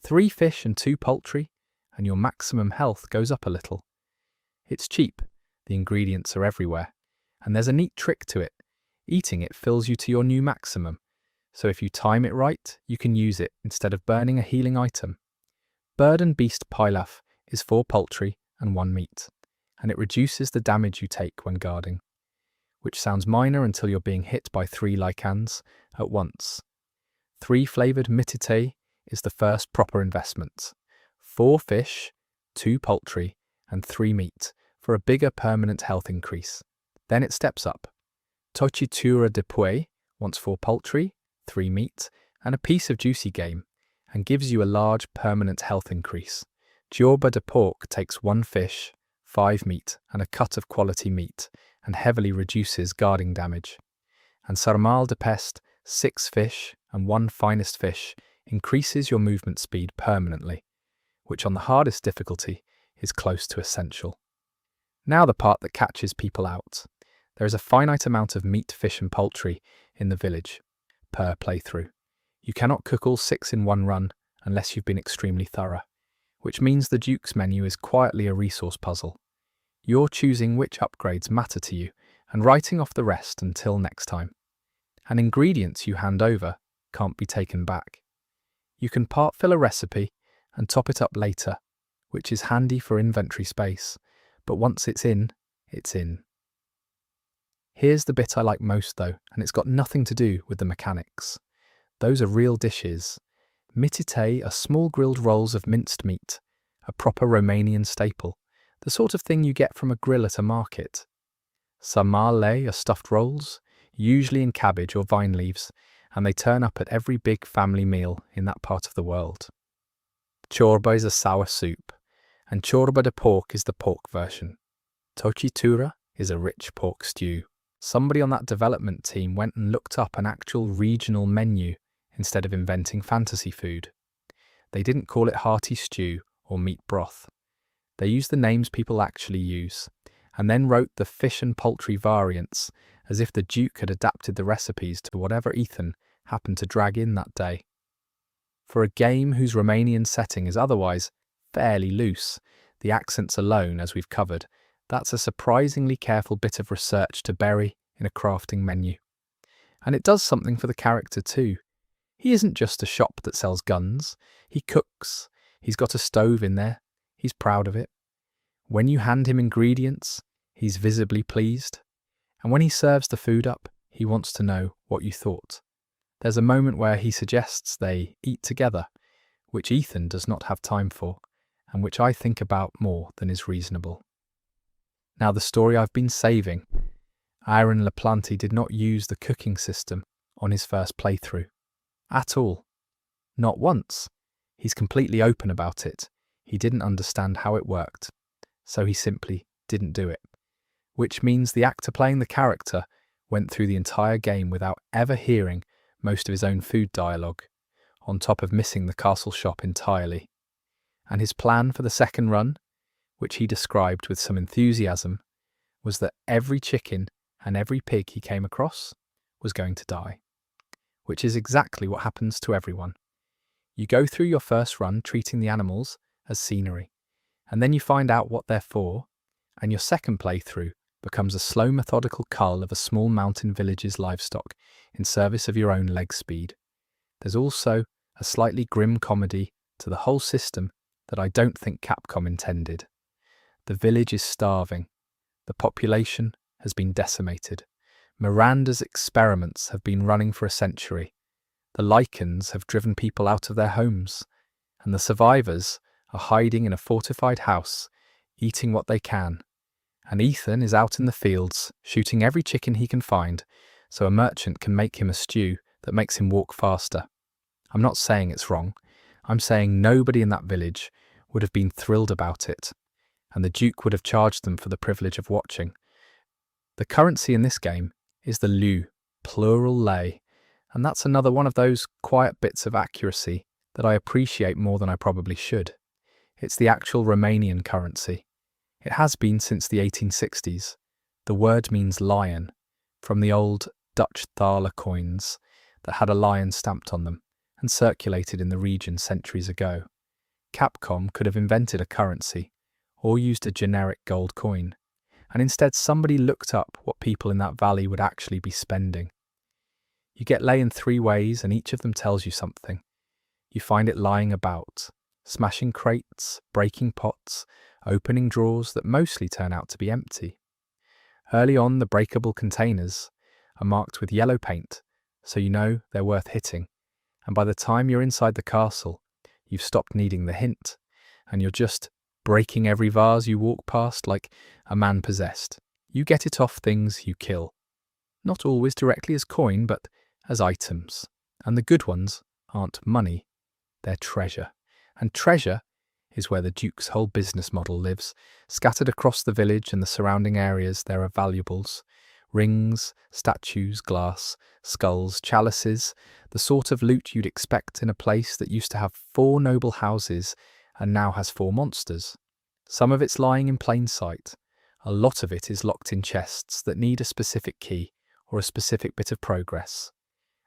3 fish and 2 poultry, and your maximum health goes up a little. It's cheap, the ingredients are everywhere, and there's a neat trick to it. Eating it fills you to your new maximum, so if you time it right, you can use it instead of burning a healing item. Bird and Beast Pilaf is 4 poultry and 1 meat, and it reduces the damage you take when guarding, which sounds minor until you're being hit by 3 lycans at once. 3 flavoured mitite is the first proper investment. 4 fish, 2 poultry, and 3 meat for a bigger permanent health increase. Then it steps up. Tochitura de Puey wants 4 poultry, 3 meat, and a piece of juicy game, and gives you a large permanent health increase. Giorba de Pork takes 1 fish, 5 meat and a cut of quality meat, and heavily reduces guarding damage. And Sarmal de Peste, 6 fish and 1 finest fish, increases your movement speed permanently, which on the hardest difficulty is close to essential. Now the part that catches people out. There is a finite amount of meat, fish and poultry in the village per playthrough. You cannot cook all 6 in one run unless you've been extremely thorough, which means the Duke's menu is quietly a resource puzzle. You're choosing which upgrades matter to you and writing off the rest until next time. And ingredients you hand over can't be taken back. You can part fill a recipe and top it up later, which is handy for inventory space, but once it's in, it's in. Here's the bit I like most though, and it's got nothing to do with the mechanics. Those are real dishes. Mitite are small grilled rolls of minced meat, a proper Romanian staple, the sort of thing you get from a grill at a market. Sarmale are stuffed rolls, usually in cabbage or vine leaves, and they turn up at every big family meal in that part of the world. Ciorba is a sour soup, and ciorba de porc is the pork version. Tocitura is a rich pork stew. Somebody on that development team went and looked up an actual regional menu instead of inventing fantasy food. They didn't call it hearty stew or meat broth. They used the names people actually use, and then wrote the fish and poultry variants as if the Duke had adapted the recipes to whatever Ethan happened to drag in that day. For a game whose Romanian setting is otherwise fairly loose, the accents alone, as we've covered, that's a surprisingly careful bit of research to bury in a crafting menu. And it does something for the character too. He isn't just a shop that sells guns. He cooks. He's got a stove in there. He's proud of it. When you hand him ingredients, he's visibly pleased. And when he serves the food up, he wants to know what you thought. There's a moment where he suggests they eat together, which Ethan does not have time for, and which I think about more than is reasonable. Now the story I've been saving. Aaron LaPlante did not use the cooking system on his first playthrough. At all. Not once. He's completely open about it. He didn't understand how it worked, so he simply didn't do it. Which means the actor playing the character went through the entire game without ever hearing most of his own food dialogue, on top of missing the castle shop entirely. And his plan for the second run, which he described with some enthusiasm, was that every chicken and every pig he came across was going to die. Which is exactly what happens to everyone. You go through your first run treating the animals as scenery, and then you find out what they're for, and your second playthrough becomes a slow methodical cull of a small mountain village's livestock in service of your own leg speed. There's also a slightly grim comedy to the whole system that I don't think Capcom intended. The village is starving. The population has been decimated. Miranda's experiments have been running for a century. The lichens have driven people out of their homes, and the survivors are hiding in a fortified house, eating what they can. And Ethan is out in the fields, shooting every chicken he can find, so a merchant can make him a stew that makes him walk faster. I'm not saying it's wrong. I'm saying nobody in that village would have been thrilled about it, and the Duke would have charged them for the privilege of watching. The currency in this game is the leu, plural lei, and that's another one of those quiet bits of accuracy that I appreciate more than I probably should. It's the actual Romanian currency. It has been since the 1860s. The word means lion, from the old Dutch thaler coins that had a lion stamped on them and circulated in the region centuries ago. Capcom could have invented a currency or used a generic gold coin, and instead somebody looked up what people in that valley would actually be spending. You get lei in 3 ways, and each of them tells you something. You find it lying about, smashing crates, breaking pots, opening drawers that mostly turn out to be empty. Early on, the breakable containers are marked with yellow paint, so you know they're worth hitting, and by the time you're inside the castle, you've stopped needing the hint, and you're just breaking every vase you walk past like a man possessed. You get it off things you kill. Not always directly as coin, but as items. And the good ones aren't money, they're treasure. And treasure is where the Duke's whole business model lives. Scattered across the village and the surrounding areas, there are valuables. Rings, statues, glass, skulls, chalices, the sort of loot you'd expect in a place that used to have 4 noble houses and now has 4 monsters. Some of it's lying in plain sight. A lot of it is locked in chests that need a specific key or a specific bit of progress.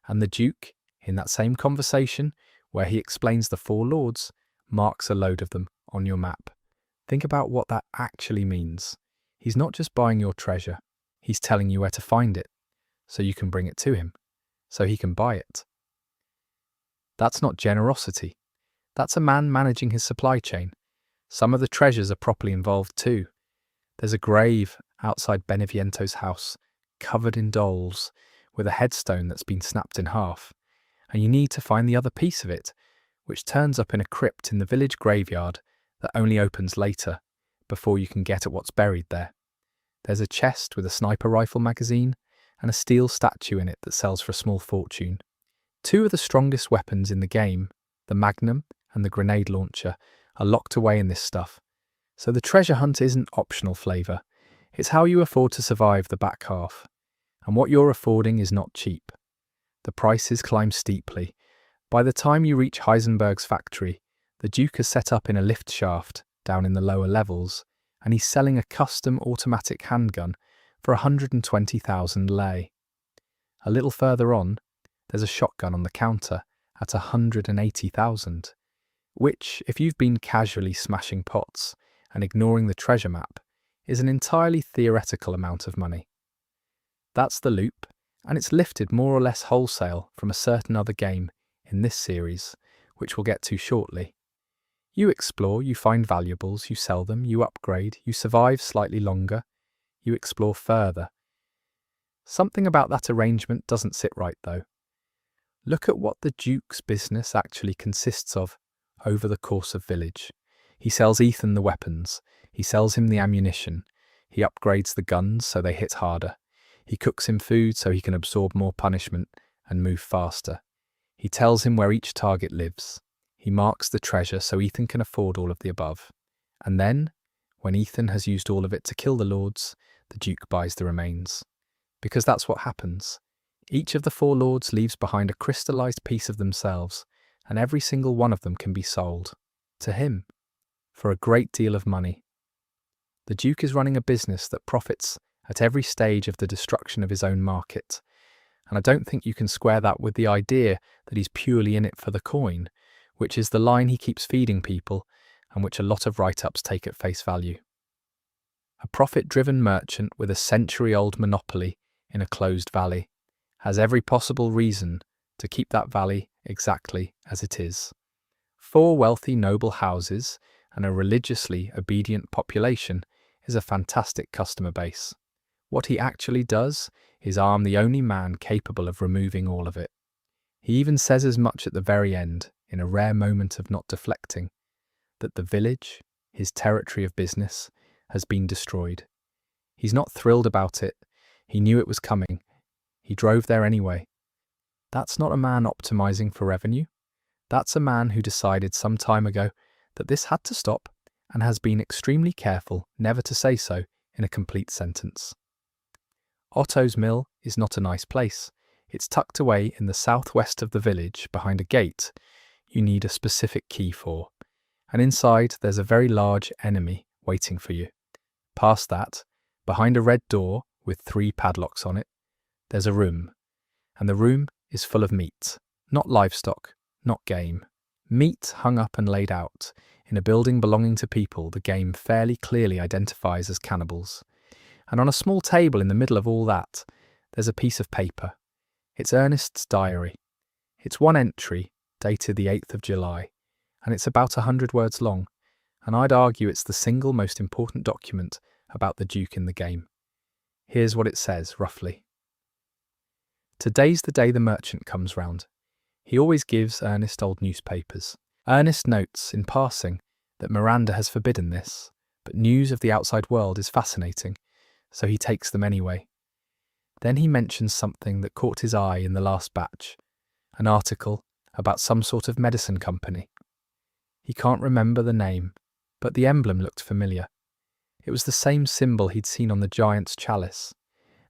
And the Duke, in that same conversation, where he explains the 4 lords, marks a load of them on your map. Think about what that actually means. He's not just buying your treasure, he's telling you where to find it, so you can bring it to him, so he can buy it. That's not generosity. That's a man managing his supply chain. Some of the treasures are properly involved too. There's a grave outside Beneviento's house, covered in dolls, with a headstone that's been snapped in half, and you need to find the other piece of it, which turns up in a crypt in the village graveyard that only opens later, before you can get at what's buried there. There's a chest with a sniper rifle magazine and a steel statue in it that sells for a small fortune. 2 of the strongest weapons in the game, the Magnum and the grenade launcher, are locked away in this stuff. So the treasure hunt isn't optional flavour, it's how you afford to survive the back half. And what you're affording is not cheap. The prices climb steeply. By the time you reach Heisenberg's factory, the Duke has set up in a lift shaft down in the lower levels, and he's selling a custom automatic handgun for 120,000 lei. A little further on, there's a shotgun on the counter at 180,000, which, if you've been casually smashing pots and ignoring the treasure map, is an entirely theoretical amount of money. That's the loop, and it's lifted more or less wholesale from a certain other game in this series, which we'll get to shortly. You explore, you find valuables, you sell them, you upgrade, you survive slightly longer, you explore further. Something about that arrangement doesn't sit right though. Look at what the Duke's business actually consists of over the course of Village. He sells Ethan the weapons, he sells him the ammunition, he upgrades the guns so they hit harder, he cooks him food so he can absorb more punishment and move faster. He tells him where each target lives. He marks the treasure so Ethan can afford all of the above. And then, when Ethan has used all of it to kill the lords, the Duke buys the remains. Because that's what happens. Each of the 4 lords leaves behind a crystallized piece of themselves, and every single one of them can be sold. To him. For a great deal of money. The Duke is running a business that profits at every stage of the destruction of his own market. And I don't think you can square that with the idea that he's purely in it for the coin, which is the line he keeps feeding people and which a lot of write-ups take at face value. A profit-driven merchant with a century-old monopoly in a closed valley has every possible reason to keep that valley exactly as it is. 4 wealthy noble houses and a religiously obedient population is a fantastic customer base. What he actually does is arm the only man capable of removing all of it. He even says as much at the very end, in a rare moment of not deflecting, that the village, his territory of business, has been destroyed. He's not thrilled about it. He knew it was coming. He drove there anyway. That's not a man optimizing for revenue. That's a man who decided some time ago that this had to stop and has been extremely careful never to say so in a complete sentence. Otto's mill is not a nice place. It's tucked away in the southwest of the village behind a gate you need a specific key for, and inside there's a very large enemy waiting for you. Past that, behind a red door with 3 padlocks on it, there's a room, and the room is full of meat, not livestock, not game. Meat hung up and laid out in a building belonging to people the game fairly clearly identifies as cannibals. And on a small table in the middle of all that, there's a piece of paper. It's Ernest's diary. It's one entry, dated the 8th of July, and it's about 100 words long, and I'd argue it's the single most important document about the Duke in the game. Here's what it says, roughly. Today's the day the merchant comes round. He always gives Ernest old newspapers. Ernest notes, in passing, that Miranda has forbidden this, but news of the outside world is fascinating, so he takes them anyway. Then he mentions something that caught his eye in the last batch, an article about some sort of medicine company. He can't remember the name, but the emblem looked familiar. It was the same symbol he'd seen on the giant's chalice,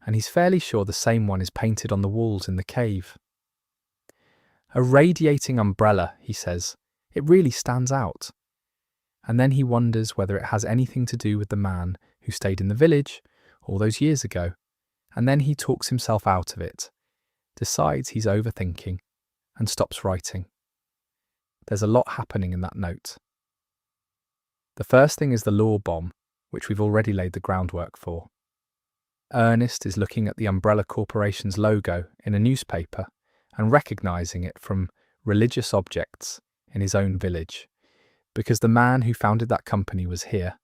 and he's fairly sure the same one is painted on the walls in the cave. A radiating umbrella, he says. It really stands out. And then he wonders whether it has anything to do with the man who stayed in the village all those years ago. And then he talks himself out of it, decides he's overthinking, and stops writing. There's a lot happening in that note. The first thing is the law bomb, which we've already laid the groundwork for. Ernest is looking at the Umbrella Corporation's logo in a newspaper and recognising it from religious objects in his own village, because the man who founded that company was here,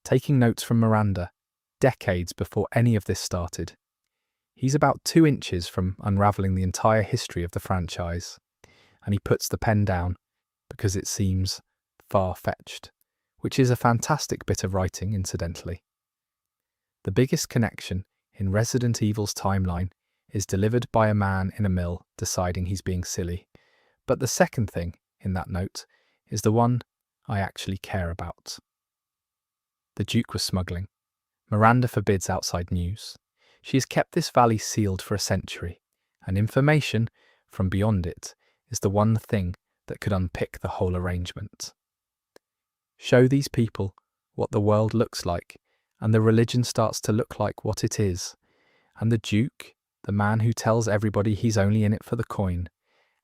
taking notes from Miranda, decades before any of this started. He's about 2 inches from unravelling the entire history of the franchise, and he puts the pen down because it seems far-fetched, which is a fantastic bit of writing, incidentally. The biggest connection in Resident Evil's timeline is delivered by a man in a mill deciding he's being silly, but the second thing in that note is the one I actually care about. The Duke was smuggling. Miranda forbids outside news. She has kept this valley sealed for a century, and information from beyond it is the one thing that could unpick the whole arrangement. Show these people what the world looks like, and the religion starts to look like what it is, and the Duke, the man who tells everybody he's only in it for the coin,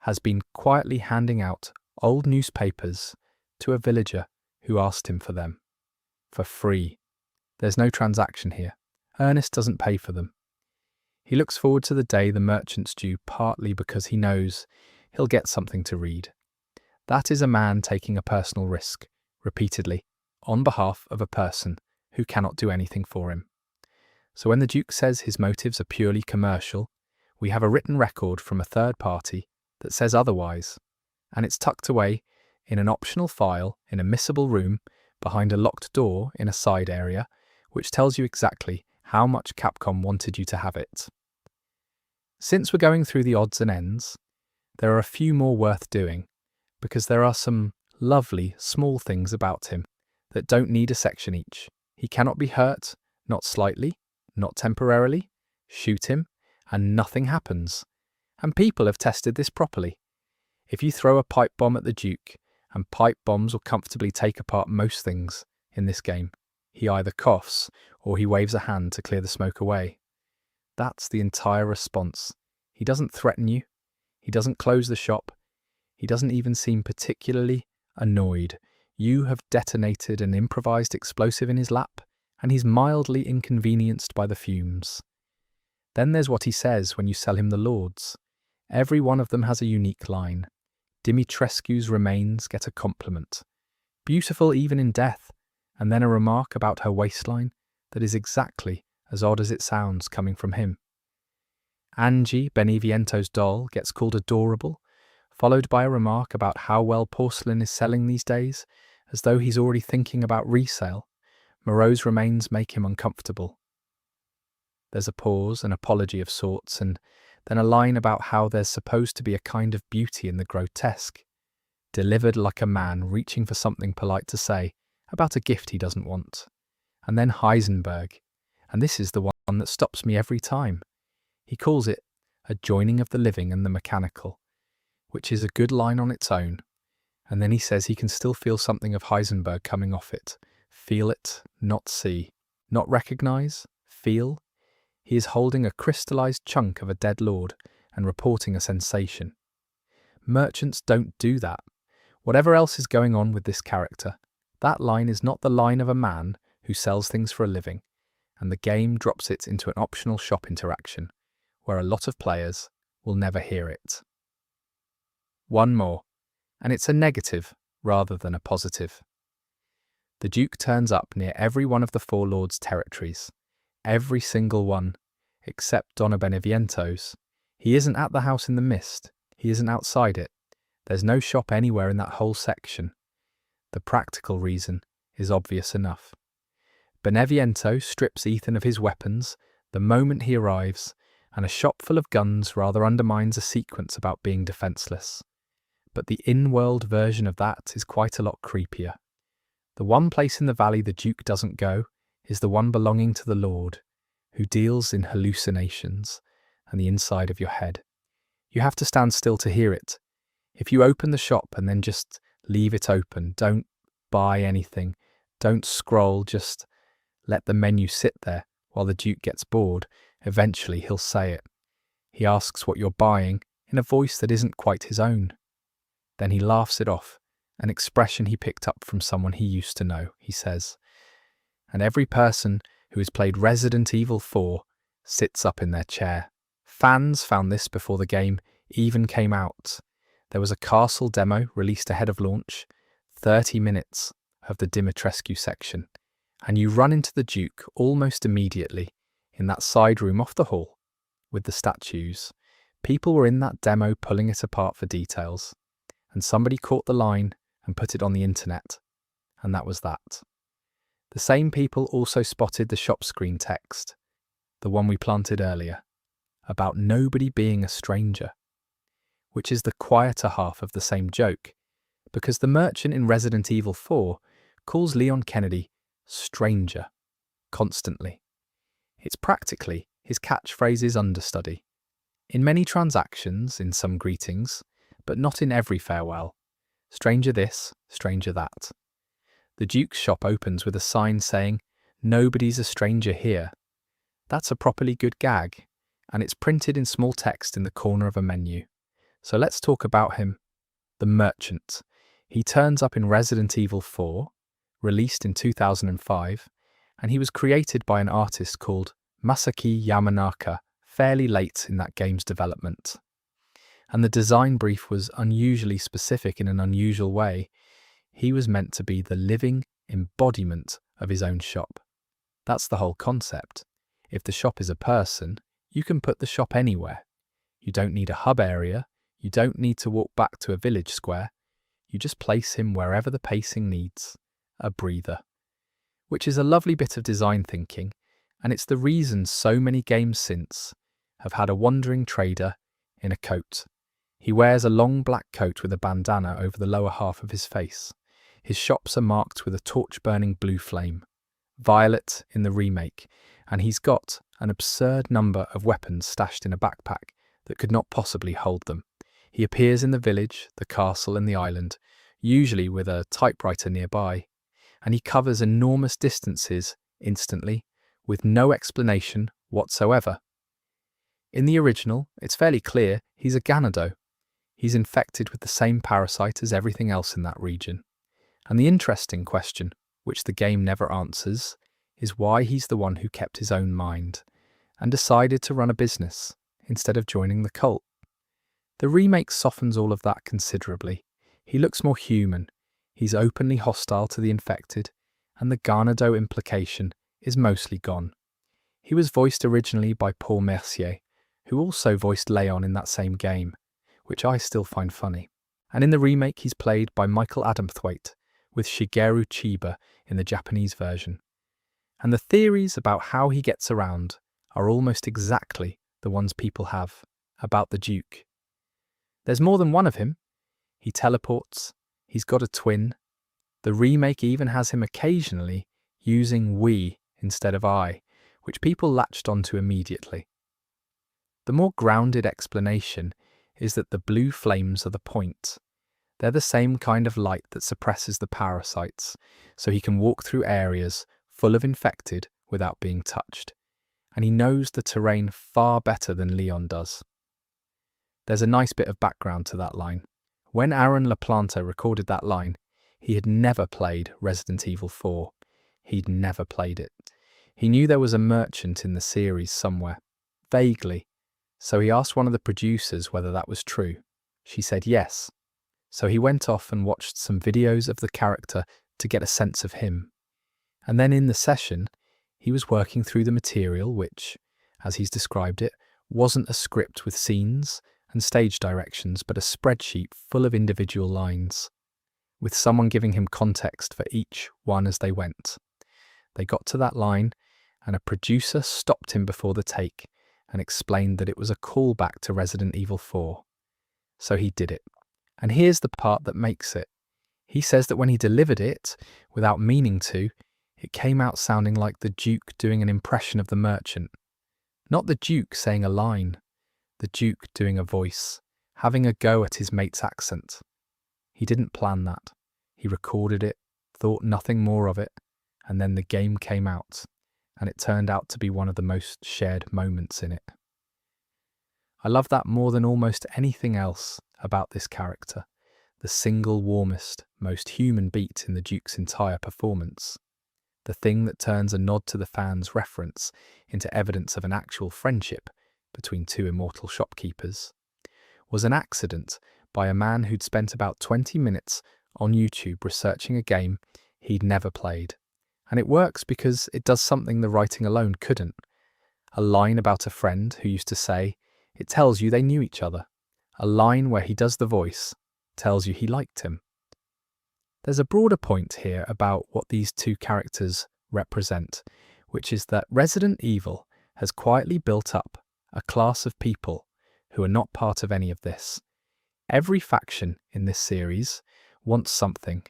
has been quietly handing out old newspapers to a villager who asked him for them. For free. There's no transaction here. Ernest doesn't pay for them. He looks forward to the day the merchant's due, partly because he knows he'll get something to read. That is a man taking a personal risk, repeatedly, on behalf of a person who cannot do anything for him. So when the Duke says his motives are purely commercial, we have a written record from a third party that says otherwise, and it's tucked away in an optional file in a missable room behind a locked door in a side area, which tells you exactly how much Capcom wanted you to have it. Since we're going through the odds and ends, there are a few more worth doing, because there are some lovely small things about him that don't need a section each. He cannot be hurt, not slightly, not temporarily. Shoot him, and nothing happens. And people have tested this properly. If you throw a pipe bomb at the Duke, and pipe bombs will comfortably take apart most things in this game, he either coughs or he waves a hand to clear the smoke away. That's the entire response. He doesn't threaten you. He doesn't close the shop. He doesn't even seem particularly annoyed. You have detonated an improvised explosive in his lap, and he's mildly inconvenienced by the fumes. Then there's what he says when you sell him the Lords. Every one of them has a unique line. Dimitrescu's remains get a compliment. Beautiful even in death, and then a remark about her waistline that is exactly as odd as it sounds coming from him. Angie, Beneviento's doll, gets called adorable, followed by a remark about how well porcelain is selling these days, as though he's already thinking about resale. Moreau's remains make him uncomfortable. There's a pause, an apology of sorts, and then a line about how there's supposed to be a kind of beauty in the grotesque, delivered like a man reaching for something polite to say about a gift he doesn't want. And then Heisenberg, and this is the one that stops me every time. He calls it a joining of the living and the mechanical, which is a good line on its own, and then he says he can still feel something of Heisenberg coming off it. Feel it, not see. Not recognise, feel. He is holding a crystallised chunk of a dead lord and reporting a sensation. Merchants don't do that. Whatever else is going on with this character, that line is not the line of a man who sells things for a living, and the game drops it into an optional shop interaction, where a lot of players will never hear it. One more, and it's a negative rather than a positive. The Duke turns up near every one of the Four Lords' territories. Every single one, except Donna Beneviento's. He isn't at the house in the mist. He isn't outside it. There's no shop anywhere in that whole section. The practical reason is obvious enough. Beneviento strips Ethan of his weapons the moment he arrives, and a shop full of guns rather undermines a sequence about being defenceless. But the in-world version of that is quite a lot creepier. The one place in the valley the Duke doesn't go is the one belonging to the Lord, who deals in hallucinations and the inside of your head. You have to stand still to hear it. If you open the shop and then just leave it open, don't buy anything, don't scroll, just let the menu sit there while the Duke gets bored, eventually he'll say it. He asks what you're buying in a voice that isn't quite his own. Then he laughs it off, an expression he picked up from someone he used to know, he says. And every person who has played Resident Evil 4 sits up in their chair. Fans found this before the game even came out. There was a castle demo released ahead of launch, 30 minutes of the Dimitrescu section, and you run into the Duke almost immediately in that side room off the hall with the statues. People were in that demo pulling it apart for details, and somebody caught the line and put it on the internet, and that was that. The same people also spotted the shop screen text, the one we planted earlier, about nobody being a stranger, which is the quieter half of the same joke, because the merchant in Resident Evil 4 calls Leon Kennedy stranger constantly. It's practically his catchphrase's understudy. In many transactions, in some greetings, but not in every farewell. Stranger this, stranger that. The Duke's shop opens with a sign saying, "Nobody's a stranger here." That's a properly good gag, and it's printed in small text in the corner of a menu. So let's talk about him. The merchant. He turns up in Resident Evil 4, released in 2005, and he was created by an artist called Masaki Yamanaka fairly late in that game's development. And the design brief was unusually specific in an unusual way. He was meant to be the living embodiment of his own shop. That's the whole concept. If the shop is a person, you can put the shop anywhere. You don't need a hub area, you don't need to walk back to a village square, you just place him wherever the pacing needs, a breather. Which is a lovely bit of design thinking, and it's the reason so many games since have had a wandering trader in a coat. He wears a long black coat with a bandana over the lower half of his face. His shops are marked with a torch-burning blue flame, violet in the remake, and he's got an absurd number of weapons stashed in a backpack that could not possibly hold them. He appears in the village, the castle and the island, usually with a typewriter nearby, and he covers enormous distances instantly, with no explanation whatsoever. In the original, it's fairly clear he's a Ganado. He's infected with the same parasite as everything else in that region. And the interesting question, which the game never answers, is why he's the one who kept his own mind and decided to run a business instead of joining the cult. The remake softens all of that considerably. He looks more human, he's openly hostile to the infected, and the Ganado implication is mostly gone. He was voiced originally by Paul Mercier, who also voiced Leon in that same game, which I still find funny. And in the remake he's played by Michael Adamthwaite, with Shigeru Chiba in the Japanese version. And the theories about how he gets around are almost exactly the ones people have about the Duke. There's more than one of him. He teleports, he's got a twin. The remake even has him occasionally using we instead of I, which people latched onto immediately. The more grounded explanation is that the blue flames are the point. They're the same kind of light that suppresses the parasites, so he can walk through areas full of infected without being touched. And he knows the terrain far better than Leon does. There's a nice bit of background to that line. When Aaron LaPlante recorded that line, he had never played Resident Evil 4. He'd never played it. He knew there was a merchant in the series somewhere, vaguely, so he asked one of the producers whether that was true. She said yes. So he went off and watched some videos of the character to get a sense of him. And then in the session, he was working through the material which, as he's described it, wasn't a script with scenes and stage directions, but a spreadsheet full of individual lines, with someone giving him context for each one as they went. They got to that line, and a producer stopped him before the take and explained that it was a callback to Resident Evil 4. So he did it. And here's the part that makes it. He says that when he delivered it, without meaning to, it came out sounding like the Duke doing an impression of the merchant. Not the Duke saying a line, the Duke doing a voice, having a go at his mate's accent. He didn't plan that. He recorded it, thought nothing more of it, and then the game came out, and it turned out to be one of the most shared moments in it. I love that more than almost anything else about this character, the single warmest, most human beat in the Duke's entire performance. The thing that turns a nod to the fans' reference into evidence of an actual friendship between two immortal shopkeepers was an accident by a man who'd spent about 20 minutes on YouTube researching a game he'd never played. And it works because it does something the writing alone couldn't. A line about a friend who used to say, it tells you they knew each other. A line where he does the voice tells you he liked him. There's a broader point here about what these two characters represent, which is that Resident Evil has quietly built up a class of people who are not part of any of this. Every faction in this series wants something.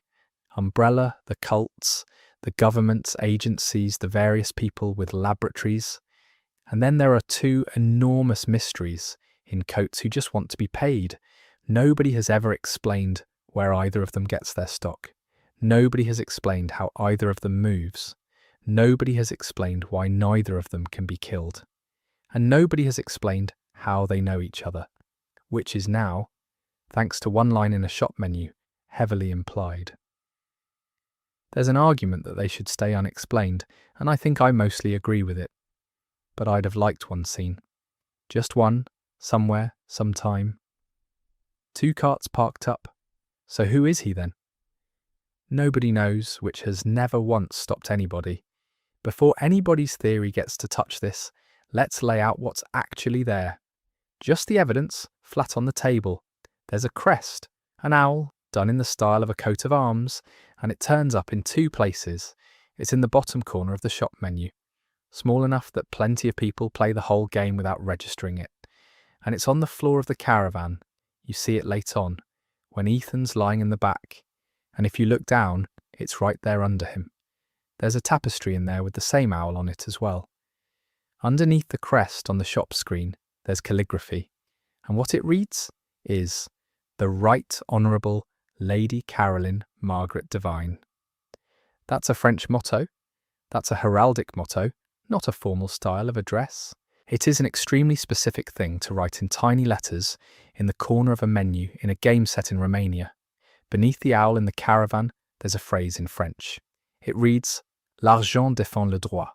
Umbrella, the cults, the governments, agencies, the various people with laboratories. And then there are two enormous mysteries in coats who just want to be paid. Nobody has ever explained where either of them gets their stock. Nobody has explained how either of them moves. Nobody has explained why neither of them can be killed. And nobody has explained how they know each other, which is now, thanks to one line in a shop menu, heavily implied. There's an argument that they should stay unexplained, and I think I mostly agree with it. But I'd have liked one scene. Just one, somewhere, sometime. Two carts parked up. So who is he then? Nobody knows, which has never once stopped anybody. Before anybody's theory gets to touch this, let's lay out what's actually there. Just the evidence, flat on the table. There's a crest, an owl, done in the style of a coat of arms, and it turns up in two places. It's in the bottom corner of the shop menu, small enough that plenty of people play the whole game without registering it. And it's on the floor of the caravan. You see it late on, when Ethan's lying in the back, and if you look down, it's right there under him. There's a tapestry in there with the same owl on it as well. Underneath the crest on the shop screen, there's calligraphy, and what it reads is, "The Right Honourable Lady Caroline Margaret Devine." That's a French motto. That's a heraldic motto, not a formal style of address. It is an extremely specific thing to write in tiny letters in the corner of a menu in a game set in Romania. Beneath the owl in the caravan, there's a phrase in French. It reads, "L'argent défend le droit,"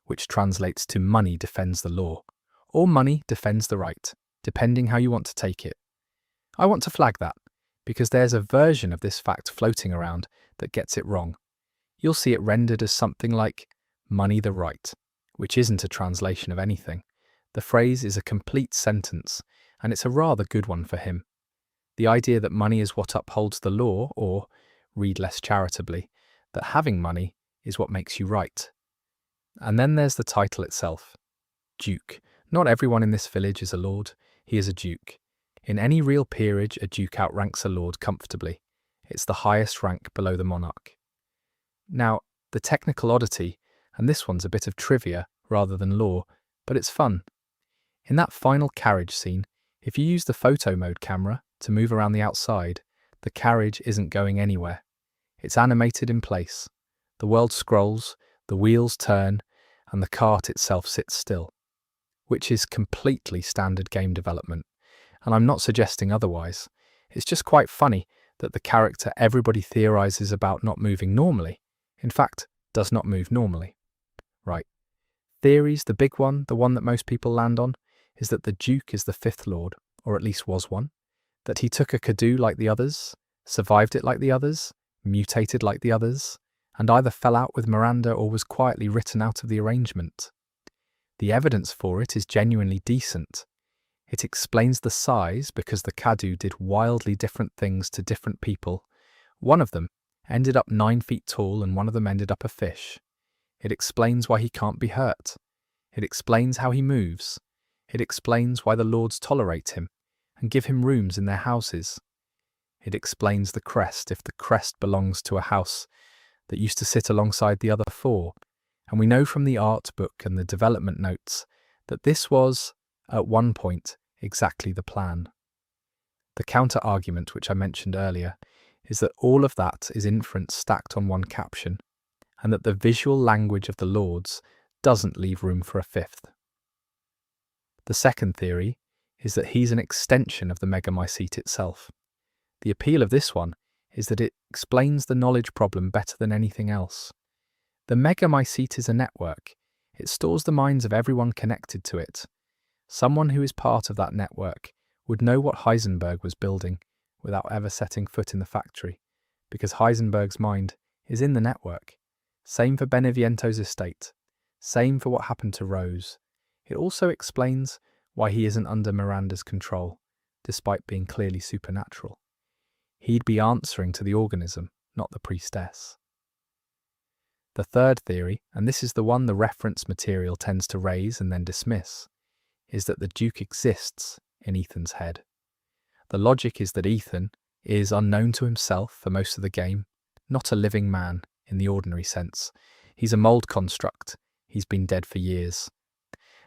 which translates to "money defends the law," or "money defends the right," depending how you want to take it. I want to flag that, because there's a version of this fact floating around that gets it wrong. You'll see it rendered as something like, "money the right," which isn't a translation of anything. The phrase is a complete sentence, and it's a rather good one for him. The idea that money is what upholds the law, or, read less charitably, that having money is what makes you right. And then there's the title itself. Duke. Not everyone in this village is a lord. He is a duke. In any real peerage, a duke outranks a lord comfortably. It's the highest rank below the monarch. Now, the technical oddity, and this one's a bit of trivia rather than lore, but it's fun. In that final carriage scene, if you use the photo mode camera to move around the outside, the carriage isn't going anywhere. It's animated in place. The world scrolls, the wheels turn, and the cart itself sits still, which is completely standard game development. And I'm not suggesting otherwise. It's just quite funny that the character everybody theorizes about not moving normally, in fact, does not move normally. Right. Theories, the big one, the one that most people land on, is that the Duke is the fifth lord, or at least was one, that he took a Kadu like the others, survived it like the others, mutated like the others, and either fell out with Miranda or was quietly written out of the arrangement. The evidence for it is genuinely decent. It explains the size because the Kadu did wildly different things to different people. One of them ended up 9 feet tall and one of them ended up a fish. It explains why he can't be hurt. It explains how he moves. It explains why the lords tolerate him and give him rooms in their houses. It explains the crest if the crest belongs to a house that used to sit alongside the other four. And we know from the art book and the development notes that this was, at one point, exactly the plan. The counter-argument, which I mentioned earlier, is that all of that is inference stacked on one caption, and that the visual language of the Lords doesn't leave room for a fifth. The second theory is that he's an extension of the megamycete itself. The appeal of this one is that it explains the knowledge problem better than anything else. The megamycete is a network. It stores the minds of everyone connected to it. Someone who is part of that network would know what Heisenberg was building without ever setting foot in the factory, because Heisenberg's mind is in the network. Same for Beneviento's estate. Same for what happened to Rose. It also explains why he isn't under Miranda's control, despite being clearly supernatural. He'd be answering to the organism, not the priestess. The third theory, and this is the one the reference material tends to raise and then dismiss, is that the Duke exists in Ethan's head. The logic is that Ethan is unknown to himself for most of the game, not a living man in the ordinary sense. He's a mold construct. He's been dead for years.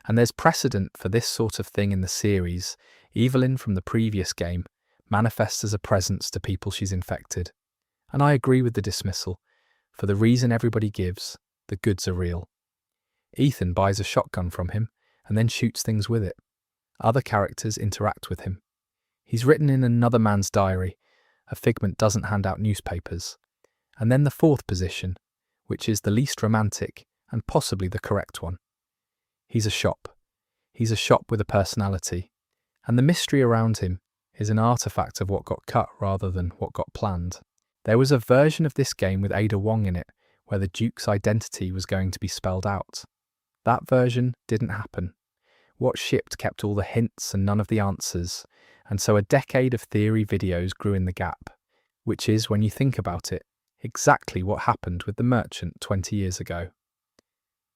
And there's precedent for this sort of thing in the series. Evelyn from the previous game manifests as a presence to people she's infected. And I agree with the dismissal. For the reason everybody gives, the goods are real. Ethan buys a shotgun from him and then shoots things with it. Other characters interact with him. He's written in another man's diary. A figment doesn't hand out newspapers. And then the fourth position, which is the least romantic and possibly the correct one. He's a shop. He's a shop with a personality. And the mystery around him is an artifact of what got cut rather than what got planned. There was a version of this game with Ada Wong in it where the Duke's identity was going to be spelled out. That version didn't happen. What shipped kept all the hints and none of the answers, and so a decade of theory videos grew in the gap, which is, when you think about it, exactly what happened with the merchant 20 years ago.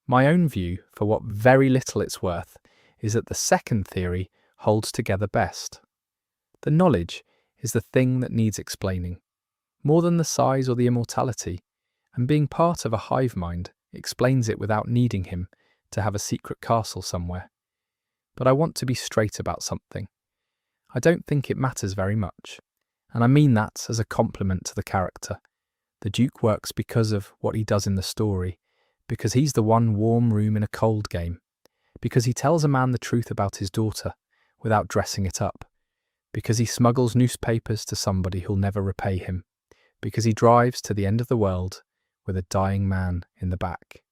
My own view, for what very little it's worth, is that the second theory holds together best. The knowledge is the thing that needs explaining, more than the size or the immortality, and being part of a hive mind explains it without needing him to have a secret castle somewhere. But I want to be straight about something. I don't think it matters very much, and I mean that as a compliment to the character. The Duke works because of what he does in the story, because he's the one warm room in a cold game, because he tells a man the truth about his daughter without dressing it up, because he smuggles newspapers to somebody who'll never repay him, because he drives to the end of the world with a dying man in the back.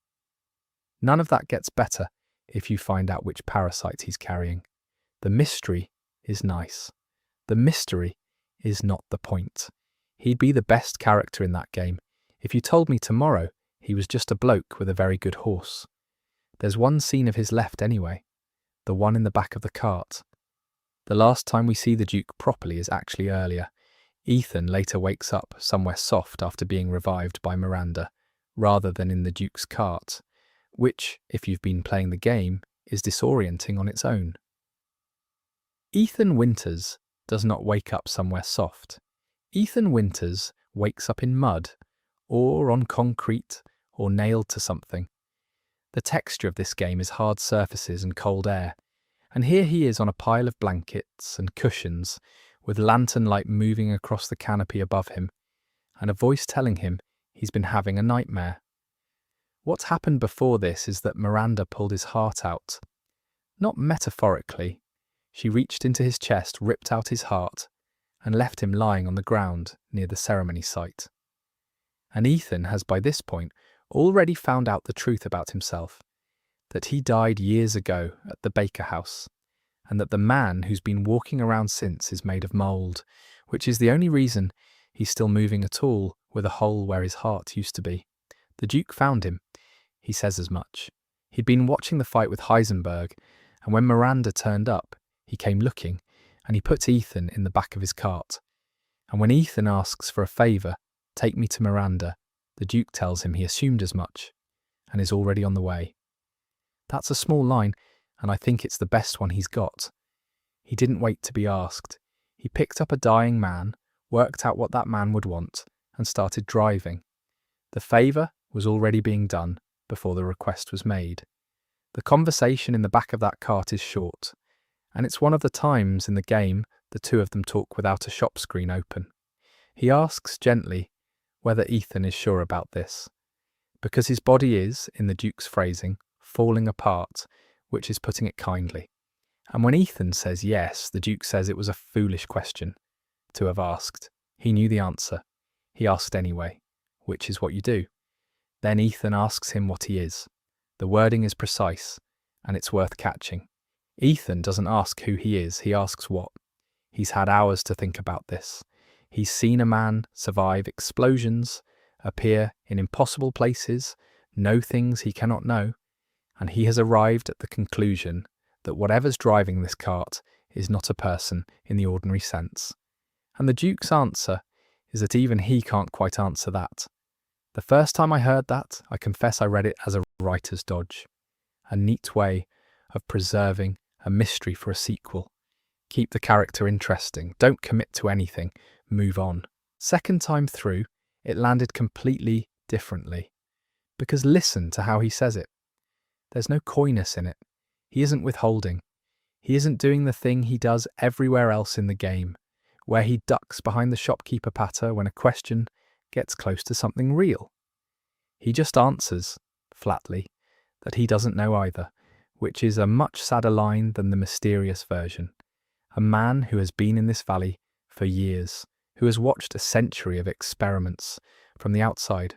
None of that gets better if you find out which parasite he's carrying. The mystery is nice. The mystery is not the point. He'd be the best character in that game if you told me tomorrow he was just a bloke with a very good horse. There's one scene of his left anyway, the one in the back of the cart. The last time we see the Duke properly is actually earlier. Ethan later wakes up somewhere soft after being revived by Miranda, rather than in the Duke's cart, which, if you've been playing the game, is disorienting on its own. Ethan Winters does not wake up somewhere soft. Ethan Winters wakes up in mud, or on concrete, or nailed to something. The texture of this game is hard surfaces and cold air, and here he is on a pile of blankets and cushions, with lantern light moving across the canopy above him, and a voice telling him he's been having a nightmare. What's happened before this is that Miranda pulled his heart out. Not metaphorically. She reached into his chest, ripped out his heart, and left him lying on the ground near the ceremony site. And Ethan has by this point already found out the truth about himself, that he died years ago at the Baker House, and that the man who's been walking around since is made of mould, which is the only reason he's still moving at all, with a hole where his heart used to be. The Duke found him. He says as much. He'd been watching the fight with Heisenberg, and when Miranda turned up, he came looking, and he puts Ethan in the back of his cart. And when Ethan asks for a favour, take me to Miranda, the Duke tells him he assumed as much, and is already on the way. That's a small line, and I think it's the best one he's got. He didn't wait to be asked. He picked up a dying man, worked out what that man would want, and started driving. The favour was already being done before the request was made. The conversation in the back of that cart is short, and it's one of the times in the game the two of them talk without a shop screen open. He asks gently whether Ethan is sure about this, because his body is, in the Duke's phrasing, falling apart, which is putting it kindly. And when Ethan says yes, the Duke says it was a foolish question to have asked. He knew the answer. He asked anyway, which is what you do. Then Ethan asks him what he is. The wording is precise, and it's worth catching. Ethan doesn't ask who he is, he asks what. He's had hours to think about this. He's seen a man survive explosions, appear in impossible places, know things he cannot know, and he has arrived at the conclusion that whatever's driving this cart is not a person in the ordinary sense. And the Duke's answer is that even he can't quite answer that. The first time I heard that, I confess I read it as a writer's dodge, a neat way of preserving a mystery for a sequel. Keep the character interesting, don't commit to anything, move on. Second time through, it landed completely differently. Because listen to how he says it. There's no coyness in it. He isn't withholding. He isn't doing the thing he does everywhere else in the game, where he ducks behind the shopkeeper patter when a question gets close to something real. He just answers, flatly, that he doesn't know either, which is a much sadder line than the mysterious version. A man who has been in this valley for years, who has watched a century of experiments from the outside,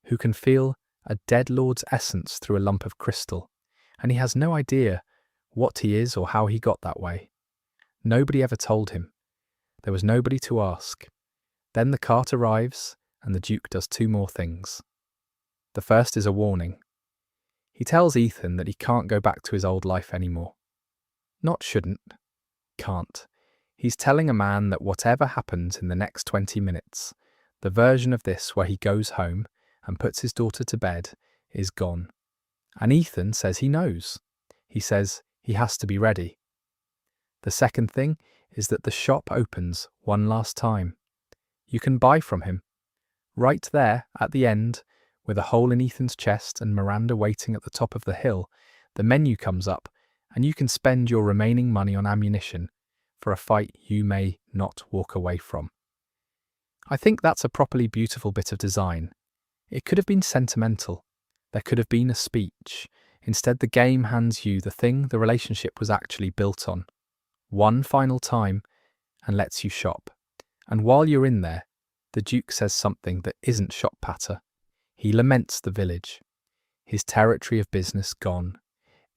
who can feel a dead lord's essence through a lump of crystal, and he has no idea what he is or how he got that way. Nobody ever told him. There was nobody to ask. Then the cart arrives, and the Duke does two more things. The first is a warning. He tells Ethan that he can't go back to his old life anymore. Not shouldn't. Can't. He's telling a man that whatever happens in the next 20 minutes, the version of this where he goes home and puts his daughter to bed is gone. And Ethan says he knows. He says he has to be ready. The second thing is that the shop opens one last time. You can buy from him. Right there, at the end, with a hole in Ethan's chest and Miranda waiting at the top of the hill, the menu comes up and you can spend your remaining money on ammunition for a fight you may not walk away from. I think that's a properly beautiful bit of design. It could have been sentimental. There could have been a speech. Instead, the game hands you the thing the relationship was actually built on. One final time, and lets you shop. And while you're in there, the Duke says something that isn't shop patter. He laments the village. His territory of business gone.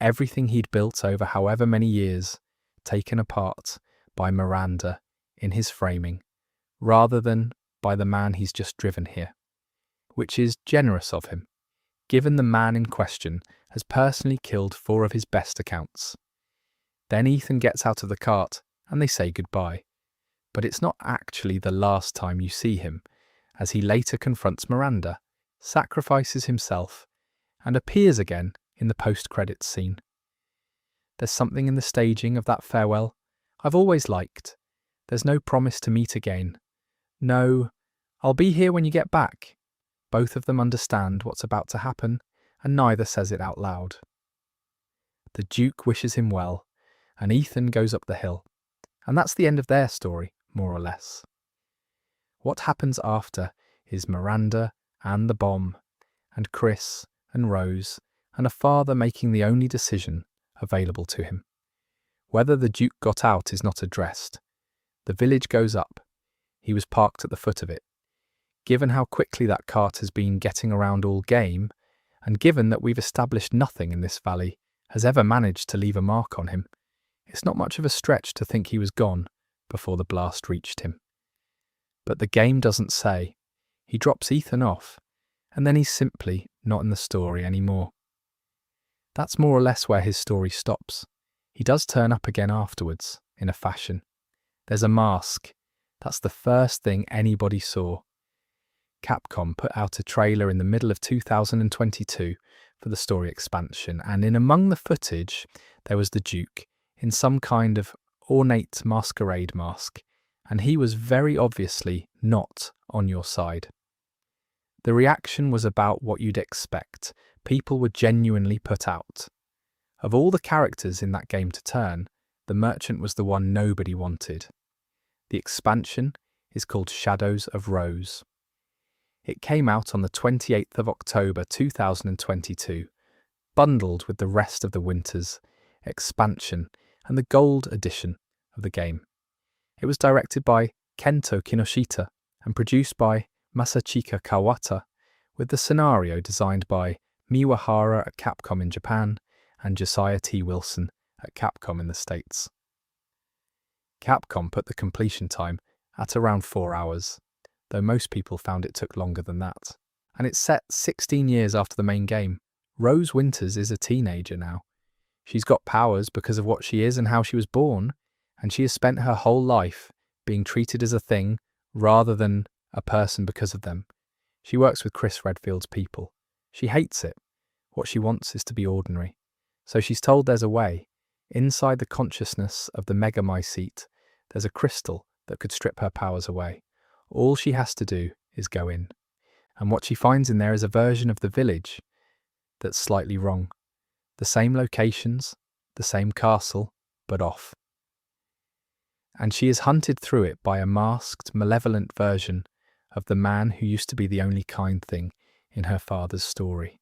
Everything he'd built over however many years, taken apart by Miranda in his framing, rather than by the man he's just driven here. Which is generous of him, given the man in question has personally killed 4 of his best accounts. Then Ethan gets out of the cart and they say goodbye. But it's not actually the last time you see him, as he later confronts Miranda, sacrifices himself, and appears again in the post-credits scene. There's something in the staging of that farewell I've always liked. There's no promise to meet again. No, I'll be here when you get back. Both of them understand what's about to happen, and neither says it out loud. The Duke wishes him well, and Ethan goes up the hill. And that's the end of their story, more or less. What happens after is Miranda and the bomb, and Chris and Rose, and a father making the only decision available to him. Whether the Duke got out is not addressed. The village goes up. He was parked at the foot of it. Given how quickly that cart has been getting around all game, and given that we've established nothing in this valley has ever managed to leave a mark on him, it's not much of a stretch to think he was gone before the blast reached him. But the game doesn't say. He drops Ethan off, and then he's simply not in the story anymore. That's more or less where his story stops. He does turn up again afterwards, in a fashion. There's a mask. That's the first thing anybody saw. Capcom put out a trailer in the middle of 2022 for the story expansion, and in among the footage, there was the Duke in some kind of ornate masquerade mask, and he was very obviously not on your side. The reaction was about what you'd expect. People were genuinely put out. Of all the characters in that game to turn, the merchant was the one nobody wanted. The expansion is called Shadows of Rose. It came out on the 28th of October 2022, bundled with the rest of the Winter's expansion and the Gold edition of the game. It was directed by Kento Kinoshita and produced by Masachika Kawata, with the scenario designed by Miwahara at Capcom in Japan and Josiah T. Wilson at Capcom in the States. Capcom put the completion time at around 4 hours, though most people found it took longer than that. And it's set 16 years after the main game. Rose Winters is a teenager now. She's got powers because of what she is and how she was born, and she has spent her whole life being treated as a thing rather than a person because of them. She works with Chris Redfield's people. She hates it. What she wants is to be ordinary. So she's told there's a way. Inside the consciousness of the Megamycete, there's a crystal that could strip her powers away. All she has to do is go in. And what she finds in there is a version of the village that's slightly wrong. The same locations, the same castle, but off. And she is hunted through it by a masked, malevolent version of the man who used to be the only kind thing in her father's story.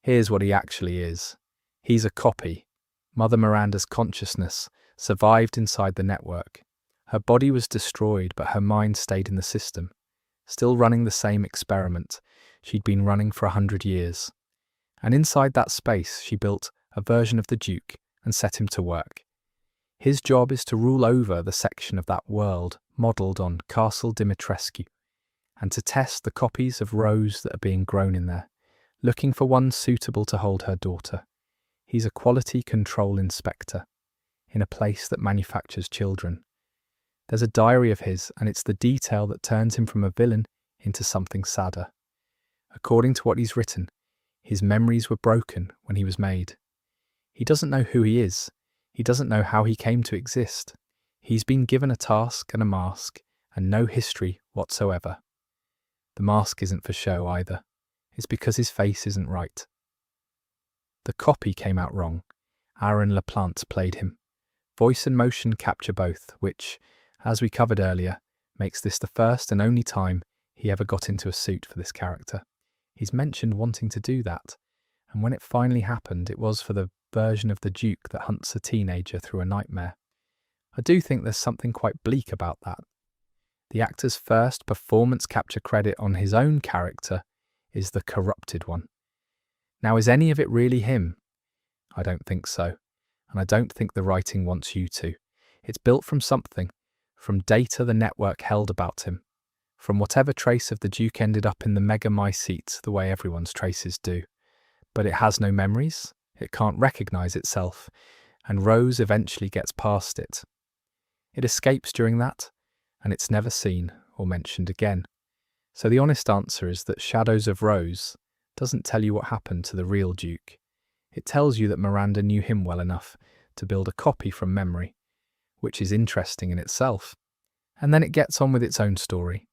Here's what he actually is. He's a copy. Mother Miranda's consciousness survived inside the network. Her body was destroyed, but her mind stayed in the system, still running the same experiment she'd been running for 100 years. And inside that space, she built a version of the Duke and set him to work. His job is to rule over the section of that world modelled on Castle Dimitrescu, and to test the copies of Rose that are being grown in there, looking for one suitable to hold her daughter. He's a quality control inspector in a place that manufactures children. There's a diary of his, and it's the detail that turns him from a villain into something sadder. According to what he's written, his memories were broken when he was made. He doesn't know who he is. He doesn't know how he came to exist. He's been given a task and a mask, and no history whatsoever. The mask isn't for show either. It's because his face isn't right. The copy came out wrong. Aaron LaPlante played him. Voice and motion capture both, which, as we covered earlier, makes this the first and only time he ever got into a suit for this character. He's mentioned wanting to do that, and when it finally happened, it was for the version of the Duke that hunts a teenager through a nightmare. I do think there's something quite bleak about that. The actor's first performance capture credit on his own character is the corrupted one. Now, is any of it really him? I don't think so, and I don't think the writing wants you to. It's built from something, from data the network held about him, from whatever trace of the Duke ended up in the Megamycete the way everyone's traces do. But it has no memories, it can't recognise itself, and Rose eventually gets past it. It escapes during that, and it's never seen or mentioned again. So the honest answer is that Shadows of Rose doesn't tell you what happened to the real Duke. It tells you that Miranda knew him well enough to build a copy from memory, which is interesting in itself. And then it gets on with its own story.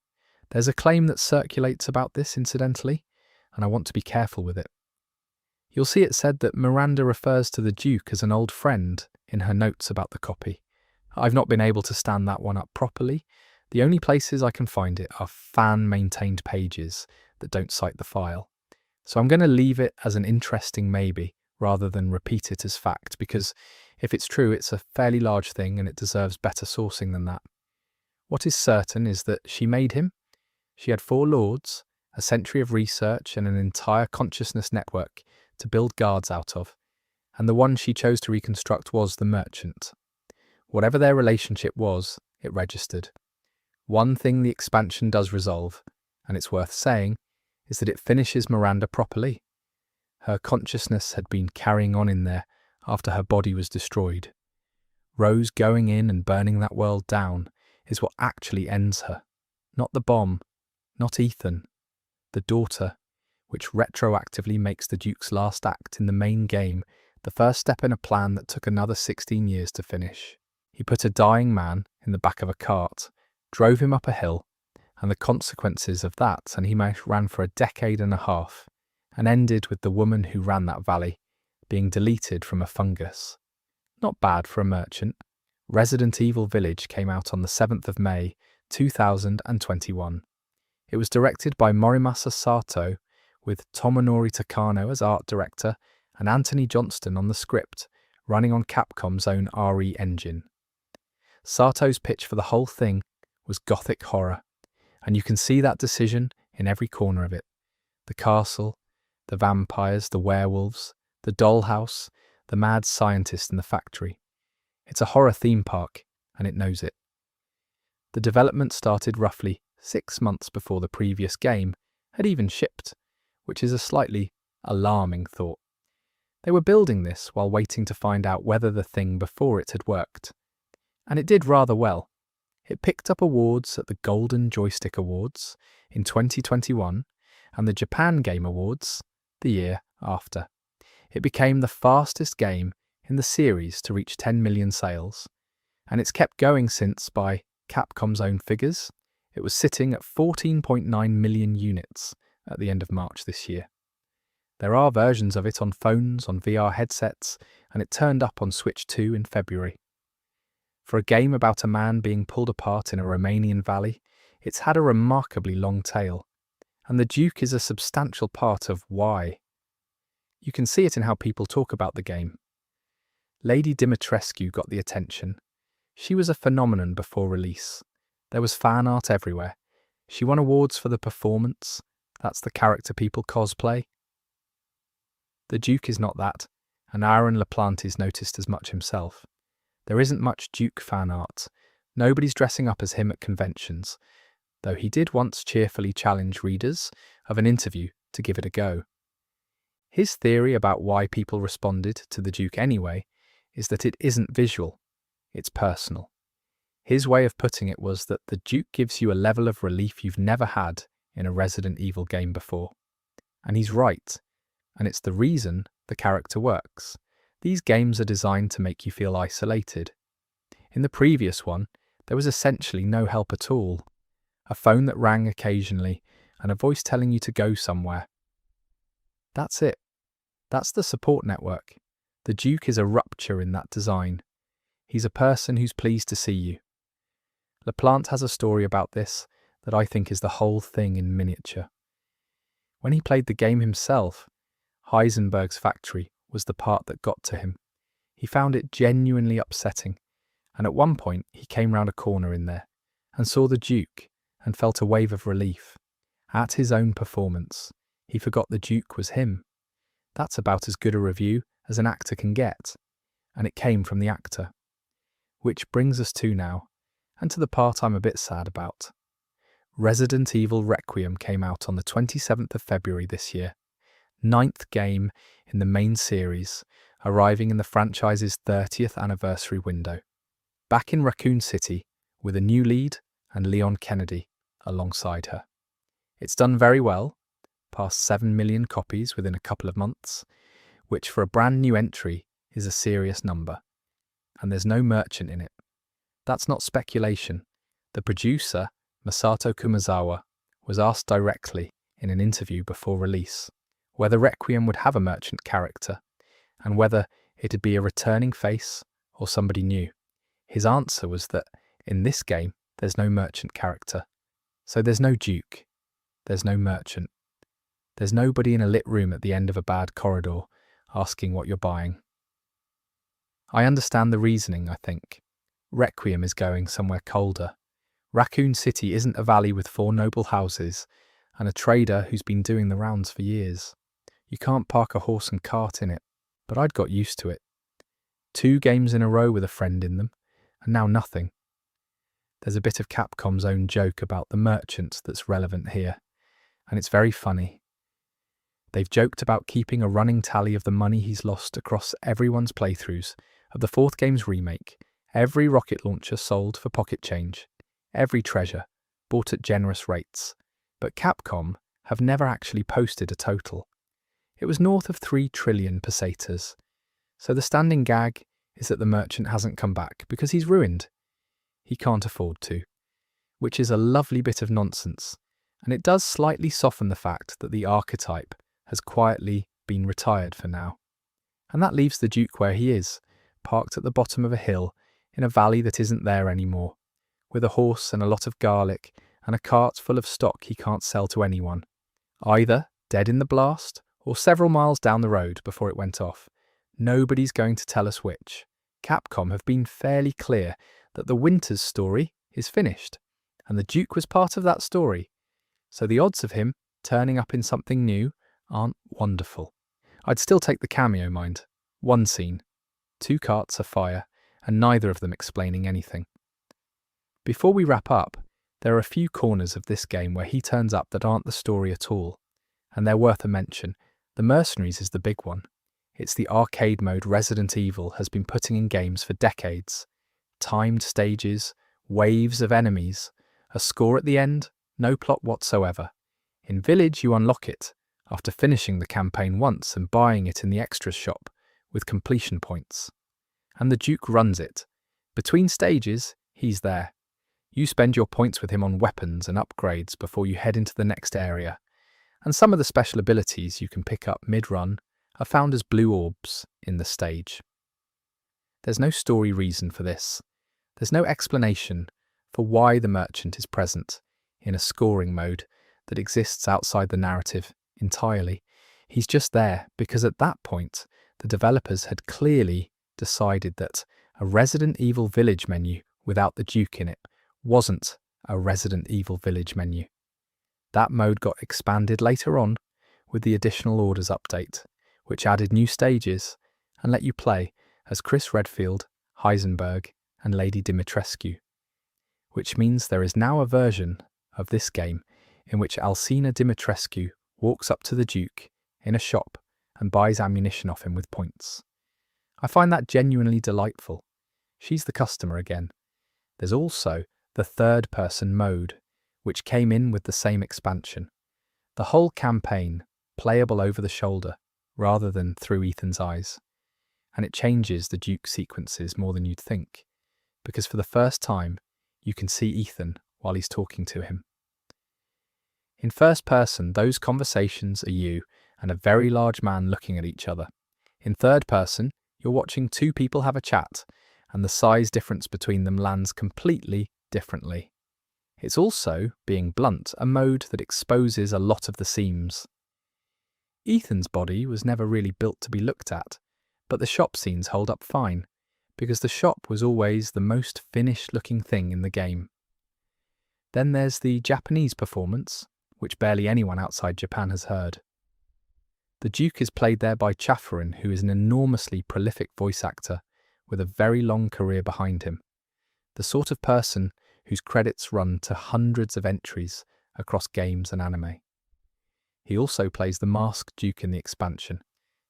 There's a claim that circulates about this, incidentally, and I want to be careful with it. You'll see it said that Miranda refers to the Duke as an old friend in her notes about the copy. I've not been able to stand that one up properly. The only places I can find it are fan-maintained pages that don't cite the file. So I'm going to leave it as an interesting maybe, rather than repeat it as fact, because if it's true, it's a fairly large thing and it deserves better sourcing than that. What is certain is that she made him. She had 4 lords, a century of research and an entire consciousness network to build guards out of, and the one she chose to reconstruct was the merchant. Whatever their relationship was, it registered. One thing the expansion does resolve, and it's worth saying, is that it finishes Miranda properly. Her consciousness had been carrying on in there after her body was destroyed. Rose going in and burning that world down is what actually ends her. Not the bomb, not Ethan, the daughter, which retroactively makes the Duke's last act in the main game the first step in a plan that took another 16 years to finish. He put a dying man in the back of a cart drove him up a hill, and the consequences of that, and he ran for a decade and a half, and ended with the woman who ran that valley being deleted from a fungus. Not bad for a merchant. Resident Evil Village came out on the 7th of May, 2021. It was directed by Morimasa Sato, with Tomonori Takano as art director and Anthony Johnston on the script, running on Capcom's own RE engine. Sato's pitch for the whole thing was gothic horror, and you can see that decision in every corner of it. The castle, the vampires, the werewolves, the dollhouse, the mad scientist in the factory. It's a horror theme park, and it knows it. The development started roughly 6 months before the previous game had even shipped, which is a slightly alarming thought. They were building this while waiting to find out whether the thing before it had worked. And it did rather well. It picked up awards at the Golden Joystick Awards in 2021 and the Japan Game Awards the year after. It became the fastest game in the series to reach 10 million sales, and it's kept going since, by Capcom's own figures, it was sitting at 14.9 million units at the end of March this year. There are versions of it on phones, on VR headsets, and it turned up on Switch 2 in February. For a game about a man being pulled apart in a Romanian valley, it's had a remarkably long tail, and the Duke is a substantial part of why. You can see it in how people talk about the game. Lady Dimitrescu got the attention. She was a phenomenon before release. There was fan art everywhere. She won awards for the performance. That's the character people cosplay. The Duke is not that, and Aaron LaPlante's noticed as much himself. There isn't much Duke fan art. Nobody's dressing up as him at conventions, though he did once cheerfully challenge readers of an interview to give it a go. His theory about why people responded to the Duke anyway is that it isn't visual, it's personal. His way of putting it was that the Duke gives you a level of relief you've never had in a Resident Evil game before. And he's right, and it's the reason the character works. These games are designed to make you feel isolated. In the previous one, there was essentially no help at all. A phone that rang occasionally, and a voice telling you to go somewhere. That's it. That's the support network. The Duke is a rupture in that design. He's a person who's pleased to see you. LaPlante has a story about this that I think is the whole thing in miniature. When he played the game himself, Heisenberg's factory was the part that got to him. He found it genuinely upsetting, and at one point he came round a corner in there and saw the Duke and felt a wave of relief. At his own performance, he forgot the Duke was him. That's about as good a review as an actor can get, and it came from the actor. Which brings us to now, and to the part I'm a bit sad about. Resident Evil Requiem came out on the 27th of February this year, 9th game in the main series, arriving in the franchise's 30th anniversary window. Back in Raccoon City, with a new lead and Leon Kennedy alongside her. It's done very well, past 7 million copies within a couple of months, which for a brand new entry is a serious number. And there's no merchant in it. That's not speculation. The producer, Masato Kumazawa, was asked directly in an interview before release whether Requiem would have a merchant character, and whether it'd be a returning face or somebody new. His answer was that in this game there's no merchant character. So there's no Duke, there's no merchant. There's nobody in a lit room at the end of a bad corridor asking what you're buying. I understand the reasoning, I think. Requiem is going somewhere colder. Raccoon City isn't a valley with 4 noble houses and a trader who's been doing the rounds for years. You can't park a horse and cart in it, but I'd got used to it. 2 games in a row with a friend in them, and now nothing. There's a bit of Capcom's own joke about the merchants that's relevant here, and it's very funny. They've joked about keeping a running tally of the money he's lost across everyone's playthroughs of the 4th game's remake, every rocket launcher sold for pocket change, every treasure bought at generous rates, but Capcom have never actually posted a total. It was north of 3 trillion pesetas, so the standing gag is that the merchant hasn't come back because he's ruined. He can't afford to. which is a lovely bit of nonsense, and it does slightly soften the fact that the archetype has quietly been retired for now. And that leaves the Duke where he is, parked at the bottom of a hill in a valley that isn't there anymore, with a horse and a lot of garlic and a cart full of stock he can't sell to anyone, either dead in the blast or several miles down the road before it went off. Nobody's going to tell us which. Capcom have been fairly clear that the Winters story is finished, and the Duke was part of that story, so the odds of him turning up in something new aren't wonderful. I'd still take the cameo, mind. One scene, 2 carts afire, and neither of them explaining anything. Before we wrap up, there are a few corners of this game where he turns up that aren't the story at all, and they're worth a mention. The Mercenaries is the big one. It's the arcade mode Resident Evil has been putting in games for decades. Timed stages, waves of enemies, a score at the end, no plot whatsoever. In Village you unlock it, after finishing the campaign once and buying it in the extras shop, with completion points. And the Duke runs it. Between stages, he's there. You spend your points with him on weapons and upgrades before you head into the next area, and some of the special abilities you can pick up mid-run are found as blue orbs in the stage. There's no story reason for this. There's no explanation for why the merchant is present in a scoring mode that exists outside the narrative entirely. He's just there because at that point the developers had clearly decided that a Resident Evil Village menu without the Duke in it wasn't a Resident Evil Village menu. That mode got expanded later on with the additional orders update, which added new stages and let you play as Chris Redfield, Heisenberg, and Lady Dimitrescu, which means there is now a version of this game in which Alcina Dimitrescu walks up to the Duke in a shop and buys ammunition off him with points. I find that genuinely delightful. She's the customer again. There's also the third-person mode, which came in with the same expansion. The whole campaign playable over the shoulder rather than through Ethan's eyes. And it changes the Duke sequences more than you'd think, because for the first time you can see Ethan while he's talking to him. In first person, those conversations are you and a very large man looking at each other. In third person, you're watching 2 people have a chat, and the size difference between them lands completely differently. It's also, being blunt, a mode that exposes a lot of the seams. Ethan's body was never really built to be looked at, but the shop scenes hold up fine, because the shop was always the most finished looking thing in the game. Then there's the Japanese performance, which barely anyone outside Japan has heard. The Duke is played there by Chaffarin, who is an enormously prolific voice actor with a very long career behind him. The sort of person whose credits run to hundreds of entries across games and anime. He also plays the masked Duke in the expansion,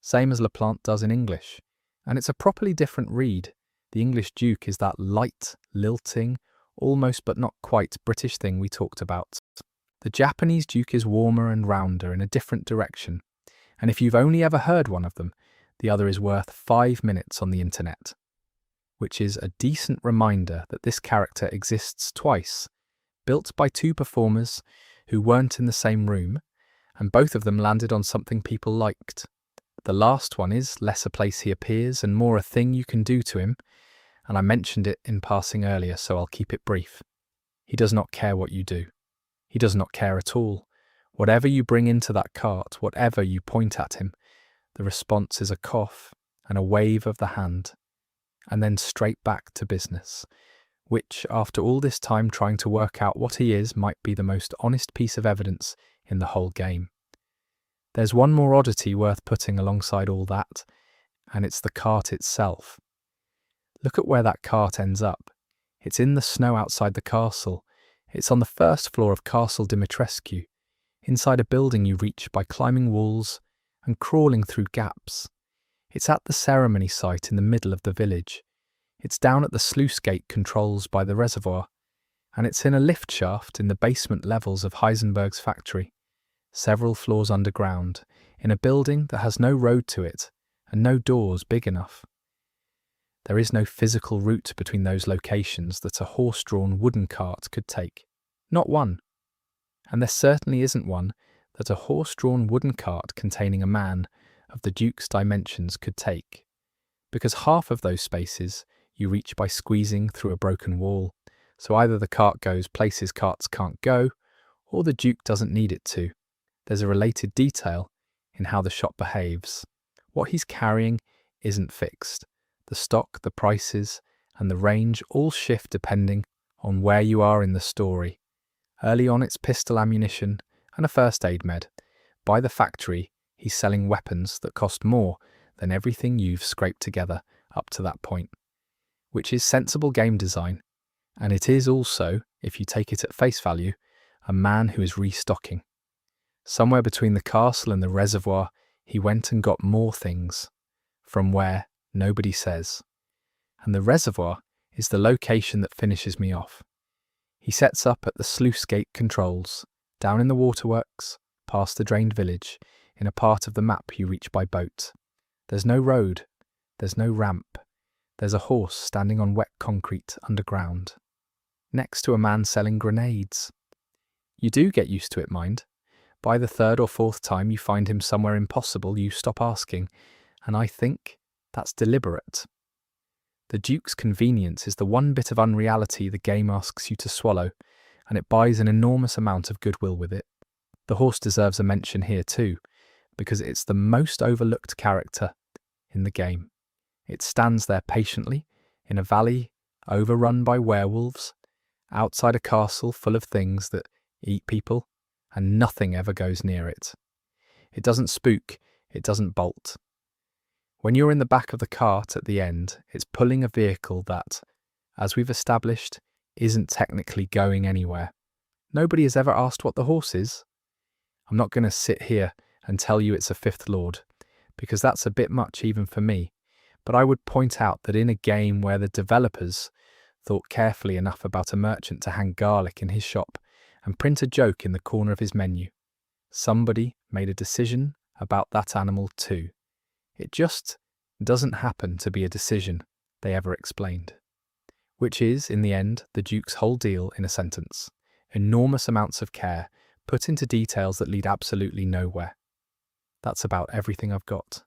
same as LaPlante does in English, and it's a properly different read. The English Duke is that light, lilting, almost but not quite British thing we talked about. The Japanese Duke is warmer and rounder in a different direction, and if you've only ever heard one of them, the other is worth 5 minutes on the internet, which is a decent reminder that this character exists twice, built by 2 performers who weren't in the same room, and both of them landed on something people liked. The last one is less a place he appears and more a thing you can do to him, and I mentioned it in passing earlier, so I'll keep it brief. He does not care what you do. He does not care at all. Whatever you bring into that cart, whatever you point at him, the response is a cough and a wave of the hand, and then straight back to business, which, after all this time trying to work out what he is, might be the most honest piece of evidence in the whole game. There's one more oddity worth putting alongside all that, and it's the cart itself. Look at where that cart ends up. It's in the snow outside the castle. It's on the first floor of Castle Dimitrescu, inside a building you reach by climbing walls and crawling through gaps. It's at the ceremony site in the middle of the village. It's down at the sluice gate controls by the reservoir, and it's in a lift shaft in the basement levels of Heisenberg's factory, several floors underground, in a building that has no road to it and no doors big enough. There is no physical route between those locations that a horse-drawn wooden cart could take. Not one. And there certainly isn't one that a horse-drawn wooden cart containing a man of the Duke's dimensions could take, because half of those spaces you reach by squeezing through a broken wall, so either the cart goes places carts can't go, or the Duke doesn't need it to. There's a related detail in how the shop behaves. What he's carrying isn't fixed. The stock, the prices, and the range all shift depending on where you are in the story. Early on it's pistol ammunition and a first aid med. By the factory, he's selling weapons that cost more than everything you've scraped together up to that point, which is sensible game design. And it is also, if you take it at face value, a man who is restocking. Somewhere between the castle and the reservoir, he went and got more things. From where, nobody says. And the reservoir is the location that finishes me off. He sets up at the sluice gate controls, down in the waterworks, past the drained village, in a part of the map you reach by boat. There's no road, there's no ramp, there's a horse standing on wet concrete underground, next to a man selling grenades. You do get used to it, mind. By the third or fourth time you find him somewhere impossible, you stop asking, and I think that's deliberate. The Duke's convenience is the one bit of unreality the game asks you to swallow, and it buys an enormous amount of goodwill with it. The horse deserves a mention here too, because it's the most overlooked character in the game. It stands there patiently, in a valley overrun by werewolves, outside a castle full of things that eat people, and nothing ever goes near it. It doesn't spook, it doesn't bolt. When you're in the back of the cart at the end, it's pulling a vehicle that, as we've established, isn't technically going anywhere. Nobody has ever asked what the horse is. I'm not going to sit here and tell you it's a fifth lord, because that's a bit much even for me, but I would point out that in a game where the developers thought carefully enough about a merchant to hang garlic in his shop and print a joke in the corner of his menu, somebody made a decision about that animal too. It just doesn't happen to be a decision they ever explained. Which is, in the end, the Duke's whole deal in a sentence. Enormous amounts of care put into details that lead absolutely nowhere. That's about everything I've got.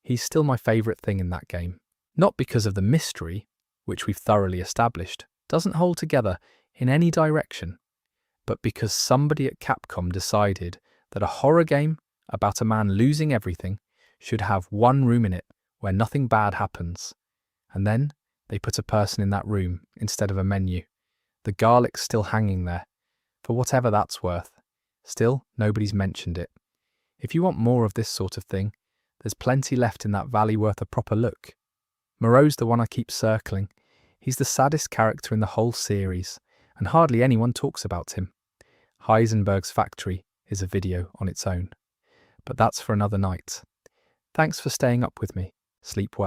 He's still my favourite thing in that game. Not because of the mystery, which we've thoroughly established, doesn't hold together in any direction, but because somebody at Capcom decided that a horror game about a man losing everything should have one room in it where nothing bad happens. And then they put a person in that room instead of a menu. The garlic's still hanging there, for whatever that's worth. Still, nobody's mentioned it. If you want more of this sort of thing, there's plenty left in that valley worth a proper look. Moreau's the one I keep circling. He's the saddest character in the whole series, and hardly anyone talks about him. Heisenberg's factory is a video on its own. But that's for another night. Thanks for staying up with me. Sleep well.